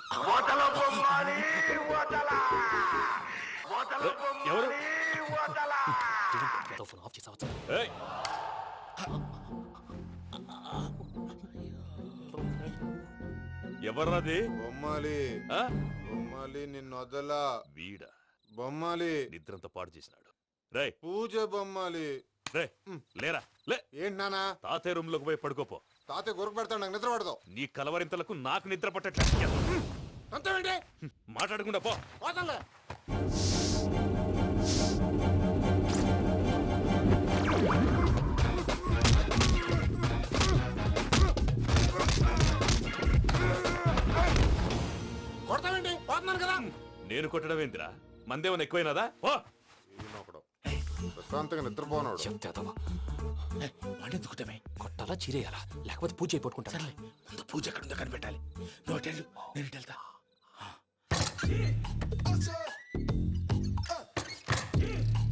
[SPEAKER 3] ఎవరు?
[SPEAKER 6] ఫోన్ ఆఫ్ చేసావచ్చు.
[SPEAKER 3] ఎవర్రాది?
[SPEAKER 14] బొమ్మాలి బొమ్మాలి నిన్ను వదలా.
[SPEAKER 4] వీడ
[SPEAKER 14] బొమ్మాలి
[SPEAKER 4] నిద్రంతా పాడు చేసినాడు. రే
[SPEAKER 14] పూజ బొమ్మాలి.
[SPEAKER 4] రే లేరా లే.
[SPEAKER 14] ఏంటి నానా?
[SPEAKER 4] తాతయ్య రూమ్ లోకి పోయి పడుకోపో.
[SPEAKER 14] తాతయ్య గురకు పెడతాడు, నాకు నిద్ర పడతావు.
[SPEAKER 4] నీ కలవరింతలకు నాకు నిద్ర పట్టట్లేదు.
[SPEAKER 14] అంతేంటి
[SPEAKER 4] మాట్లాడకుండా పో.
[SPEAKER 14] పోతాలే. కొడతావేంటి? పోతున్నాను కదా.
[SPEAKER 4] నేను కొట్టడం ఏంటిరా? మందేమన్నా ఎక్కువైనదా? ఓ
[SPEAKER 14] ప్రశాంతంగా నిద్రపోనాడు.
[SPEAKER 6] చెప్తావా
[SPEAKER 5] వాడెందుకుంటామే?
[SPEAKER 6] కొట్టాలా చీరేయాలా లేకపోతే పూజ అయిపోట్టుకుంటా.
[SPEAKER 5] సర్లే ముందు పూజ ఎక్కడ ఉందో కనిపెట్టాలి. నువ్వు వెళ్ళు, నేను ఇటు వెళ్తా.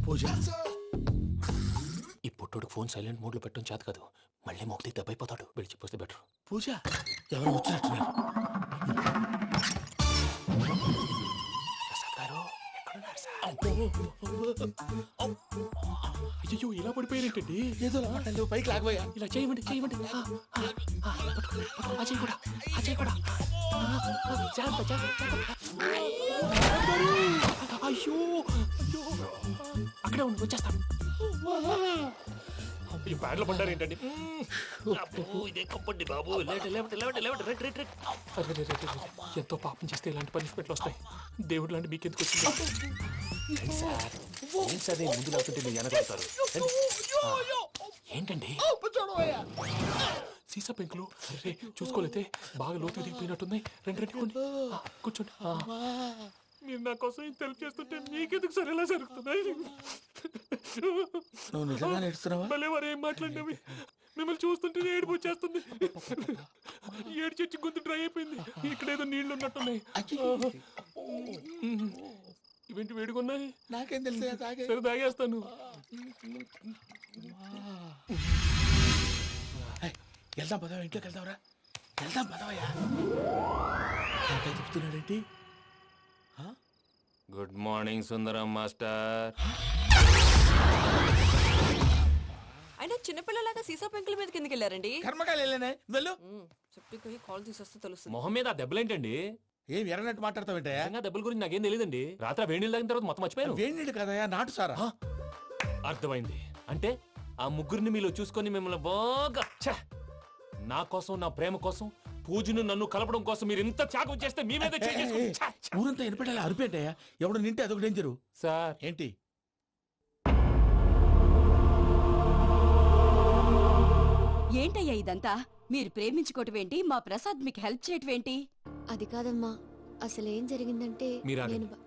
[SPEAKER 5] పూజ
[SPEAKER 6] ఈ పుట్టుడికి ఫోన్ సైలెంట్ మోడ్ లో పెట్టడం చేత కాదు. మళ్ళీ మొక్కి దెబ్బైపోతాడు. వెళ్ళి చెప్పొస్తే బెటర్.
[SPEAKER 5] పూజ ఎవరు వచ్చినట్టున్నారు?
[SPEAKER 6] ప్రసాద్ గారు అయ్యో ఇలా పడిపోయారేంటండి?
[SPEAKER 5] ఏదో మాట్లాడలేవు, పైకి లాగబోయా.
[SPEAKER 6] ఇలా చేయమండి చేయమండి. అజయ్ కూడా అజయ్ కూడా అయ్యో అయ్యో అక్కడే ఉండి వచ్చేస్తాను. ఈ బ్యాగ్ లో పడ్డారు ఏంటండి? ఎంతో పాపం చేస్తే ఇలాంటి పనిష్మెంట్లు వస్తాయి. దేవుడు లాంటి మీకెందుకు వచ్చింది? సార్ ముందు లేకుంటే మీరు వెనకాడతారు. ఏంటండి సీసా పెంకులు? అరే చూసుకోలేతే బాగా లోతు దిగిపోయినట్టున్నాయి. రెండు రెండు కొన్ని కూర్చోండి. మీరు నా కోసం ఇంత హెల్ప్ చేస్తుంటే మీకెందుకు సరే ఎలా జరుగుతున్నాయి?
[SPEAKER 5] నువ్వు నిజంగా నేర్చుతున్నావా?
[SPEAKER 6] మళ్ళీ వారు ఏం మాట్లాడినవి? మిమ్మల్ని చూస్తుంటే ఏడుపు వచ్చేస్తుంది. ఏడు చచ్చి గొంతు డ్రై అయిపోయింది. ఇక్కడ ఏదో నీళ్లు ఉన్నట్టున్నాయి. ఇవేంటి వేడుకున్నాయి?
[SPEAKER 5] నాకేం తెలుసు,
[SPEAKER 6] సరే తాగేస్తాను.
[SPEAKER 5] వెళ్దాం పదవా, ఇంట్లోకి వెళ్దాంరా. వెళ్దాం పదవయ్యా. నాకై చెప్తున్నాడేంటి?
[SPEAKER 6] గుడ్ మార్నింగ్ సుందరం మాస్టర్.
[SPEAKER 11] అయినా చిన్నపిల్లలాగా సీసా పెంకుల మీద కిందకి వెళ్ళారండి.
[SPEAKER 5] కర్మకాయలు వెళ్ళానే, వెళ్ళు.
[SPEAKER 11] చెప్పి కాల్ తీసేస్తే తెలుస్తుంది.
[SPEAKER 6] మొహం మీద ఆ దెబ్బలేంటండి?
[SPEAKER 5] ఏం ఎర్రనట్టు మాట్లాడతావేంటయా?
[SPEAKER 6] దెబ్బల గురించి నాకేం తెలియదండి. రాత్రి వేడి నీళ్ళు తాగిన తర్వాత మొత్తం మర్చిపోయాను.
[SPEAKER 5] వేడి నీళ్ళు కదయా, నాటు సారా.
[SPEAKER 6] అర్థమైంది. అంటే ఆ ముగ్గురిని మీలో చూసుకొని మిమ్మల్ని బాగా నా కోసం నా ప్రేమ కోసం పూజను నన్ను కలపడం కోసం మీరు ఇంత త్యాగం చేస్తే మీ మీద చేయి చేసుకుని- ఛ, ఛ.
[SPEAKER 5] ఊరంతా వినపడేలా అరిపేంటయ్యా ఎవడు నింటే అదొక డేంజరు.
[SPEAKER 6] సార్
[SPEAKER 5] ఏంటి
[SPEAKER 18] ఏంటయ్యా ఇదంతా? మీరు ప్రేమించుకోవటం ఏంటి? మా ప్రసాద్ మీకు హెల్ప్ చేయటం ఏంటి?
[SPEAKER 2] అది కాదమ్మా, అసలు ఏం జరిగిందంటే
[SPEAKER 6] మీరు
[SPEAKER 2] నేను
[SPEAKER 6] ఆగండి.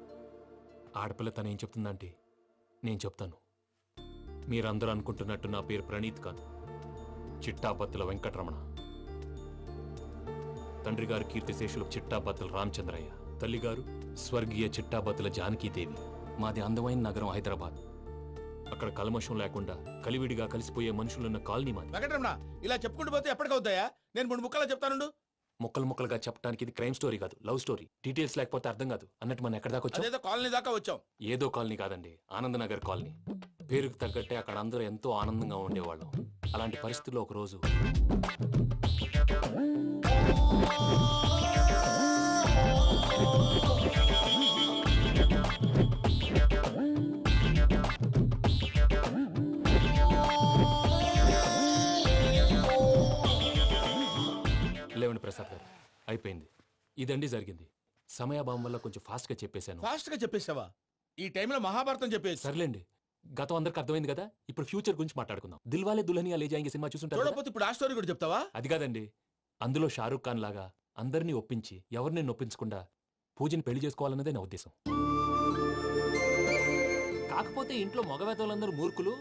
[SPEAKER 6] ఆడపిల్ల తను ఏం చెప్తుందంటే నేను చెప్తాను. మీరందరూ అనుకుంటున్నట్టు నా పేరు ప్రణీత్ కాదు, చిట్టాబత్తుల వెంకటరమణ. తండ్రి గారు కీర్తిశేషులు చిట్టాబత్తుల రామచంద్రయ్య, తల్లిగారు స్వర్గీయ చిట్టాబత్తుల జానకీదేవి. మాది అందమైన నగరం హైదరాబాద్. అక్కడ కల్మషం లేకుండా కలివిడిగా కలిసిపోయే మనుషులున్న కాలనీ మాది.
[SPEAKER 5] వెంకటరమణ ఇలా చెప్పుకుంటూ పోతే ఎప్పటికవుతాయా? నేను 3 ముక్కలా చెప్తానుండు.
[SPEAKER 6] ముక్కలు ముక్కలుగా చెప్పడానికి ఇది క్రైమ్ స్టోరీ కాదు, లవ్ స్టోరీ. డీటెయిల్స్ లేకపోతే అర్థం కాదు. అన్నట్టు మనం ఎక్కడ దాకా వచ్చాం?
[SPEAKER 5] అదేదో కాలనీ దాకా వచ్చాం.
[SPEAKER 6] ఏదో కాలనీ కాదండి, ఆనందనగర్ కాలనీ. పేరుకు తగ్గట్టే అక్కడ అందరూ ఎంతో ఆనందంగా ఉండేవాళ్ళం. అలాంటి పరిస్థితుల్లో ఒక రోజు లేవండి ప్రసాద్ గారు, అయిపోయింది. ఇదండి జరిగింది. సమయాభావం వల్ల కొంచెం ఫాస్ట్ గా చెప్పేశాను.
[SPEAKER 5] ఫాస్ట్ గా చెప్పేసావా? ఈ టైంలో మహాభారతం చెప్పేసి.
[SPEAKER 6] సర్లేండి, గతం అందరికి అర్థమైంది కదా. ఇప్పుడు ఫ్యూచర్ గురించి మాట్లాడుకుందాం. దిల్వాలే దుల్హనియా లే జాయేంగే సినిమా చూసుంటారు కదా?
[SPEAKER 5] చూడకపోతే ఇప్పుడు ఆ స్టోరీ కూడా చెప్తావా?
[SPEAKER 6] అది కాదండి, అందులో షారూక్ ఖాన్ లాగా అందరినీ ఒప్పించి ఎవరిని నొప్పించకుండా పూజని పెళ్లి చేసుకోవాలన్నదే నా ఉద్దేశం. కాకపోతే ఇంట్లో మగవేతలందరూ మూర్ఖులు,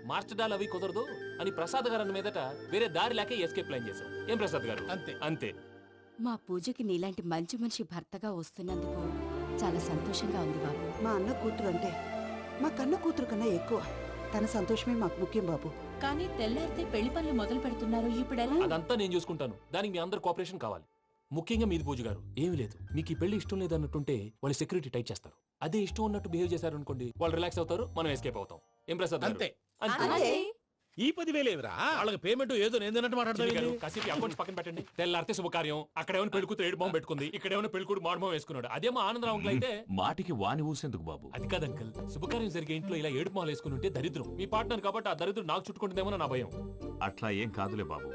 [SPEAKER 6] మార్చడాలు అవి కుదరదు అని ప్రసాద్ గారు అన్న మీదట వేరే దారి లేక ఎస్కేప్ ప్లాన్ చేశాం. ఏం ప్రసాద్ గారు?
[SPEAKER 5] అంతే
[SPEAKER 6] అంతే.
[SPEAKER 18] మా పూజకి నీలాంటి మంచి మనిషి భర్తగా వస్తున్నందుకు చాలా సంతోషంగా ఉంది బాబు.
[SPEAKER 10] మా అన్న కూతురు అంటే మా కన్న కూతురు కన్నా ఎక్కువ. తన సంతోషమే మాకు ముఖ్యం బాబు.
[SPEAKER 18] కానీ తెల్లారితే పెళ్లి పనులు మొదలు పెడుతున్నారు, ఇప్పుడు ఎలా?
[SPEAKER 6] అదంతా నేను చూసుకుంటాను. దానికి మీ అందరు కోఆపరేషన్ కావాలి. ముఖ్యంగా మీది పూజ గారు. ఏమీ లేదు, మీకు ఈ పెళ్లి ఇష్టం లేదన్నట్టుంటే వాళ్ళు సెక్యూరిటీ టైట్ చేస్తారు. అదే ఇష్టం ఉన్నట్టు బిహేవ్ చేశారు అనుకోండి, వాళ్ళు రిలాక్స్ అవుతారు, మనం ఎస్కేప్ అవుతాం. ఏం ప్రసాద్ గారు?
[SPEAKER 5] అంతే.
[SPEAKER 6] అంతే.
[SPEAKER 3] ఈ 10,000 ఏమిరా?
[SPEAKER 5] వాళ్ళకి పేమెంట్ ఏదో నేందన్నట్టు
[SPEAKER 6] చిన్ని గారు,
[SPEAKER 5] మాట్లాడతాను.
[SPEAKER 6] కాసేపు అకౌంట్స్ పక్కన పెట్టండి. తెల్లారితే శుభకార్యం. అక్కడేమైనా పెళ్లికూతురు ఏడు బాంబు పెట్టుకుంది, ఇక్కడేమైనా పెళ్లికూడు మాడు బాంబు వేసుకున్నాడు. అదేమో ఆనందరావు అంకుల్ అయితే
[SPEAKER 4] మాటికి వాని ఊసేందుకు బాబు?
[SPEAKER 6] అది కాదు అంకుల్, శుభకార్యం జరిగే ఇంట్లో ఇలా ఏడు మాలు వేసుకుని ఉంటే దరిద్రం. మీ పార్ట్నర్ కాబట్టి ఆ దరిద్రం నాకు చుట్టుకుంటుందేమో నా భయం.
[SPEAKER 4] అట్లా ఏం కాదులే బాబు.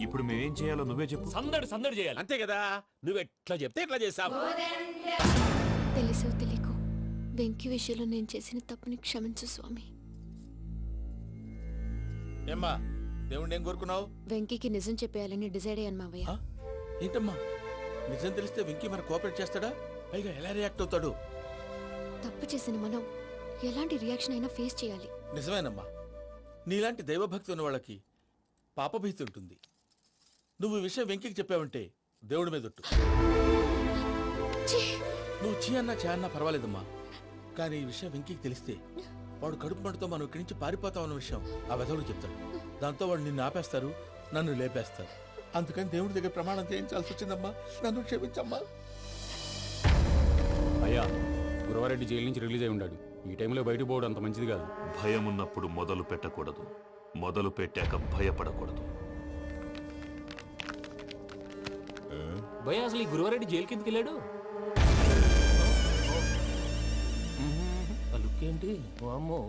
[SPEAKER 4] ఇప్పుడు మేమేం చేయాలో నువ్వే చెప్పు.
[SPEAKER 6] సందడి సందడి చేయాలి.
[SPEAKER 3] అంతే కదా, నువ్వు ఎట్లా చెప్తే ఎట్లా చేసావు.
[SPEAKER 2] తెలుసో తెలియకో వెంకీ విషయంలో నేను చేసిన తప్పుని క్షమించు స్వామి.
[SPEAKER 5] ఏమ్మా దేవుణ్ణి ఏం కోరుకున్నావు?
[SPEAKER 2] వెంకీకి నిజం చెప్పేయాలని డిసైడ్ అయ్యాను మావయ్య.
[SPEAKER 5] ఏంటమ్మా నిజం తెలిస్తే వెంకీ మన కోఆపరేట్ చేస్తాడా? పైగా ఎలా రియాక్ట్ అవుతాడు?
[SPEAKER 2] తప్పు చేసిన మనం ఎలాంటి రియాక్షన్ అయినా ఫేస్ చేయాలి.
[SPEAKER 5] నిజమేనమ్మా, నీలాంటి దైవభక్తి ఉన్న వాళ్ళకి పాపభీతి ఉంటుంది. నువ్వు ఈ విషయం వెంకీకి చెప్పావంటే దేవుడి మీద ఒట్టు. నువ్వు చీ అన్నా చే అన్నా పర్వాలేదమ్మా, కానీ ఈ విషయం వెంకీకి తెలిస్తే వాడు కడుపు మంటతో మనం ఇక్కడి నుంచి పారిపోతాం అన్న విషయం ఆ వెధవుడు చెప్తాడు. దాంతో వాడు నిన్ను ఆపేస్తారు, నన్ను లేపేస్తారు. అందుకని దేవుడి దగ్గర ప్రమాణం చేయించాల్సి వచ్చిందమ్మా. నన్ను క్షమించమ్మా.
[SPEAKER 7] అయ్యా, గురవారెడ్డి జైలు నుంచి రిలీజ్ అయి ఉన్నాడు. ఈ టైంలో బయటకు పోవడం అంత మంచిది కాదు.
[SPEAKER 4] భయం ఉన్నప్పుడు మొదలు పెట్టకూడదు, మొదలు పెట్టాక భయపడకూడదు.
[SPEAKER 6] భయ అసలు ఈ గురువారెడ్డి జైలు కిందకి వెళ్ళాడు. ఆ లుక్ ఏంటి? వామ్మో.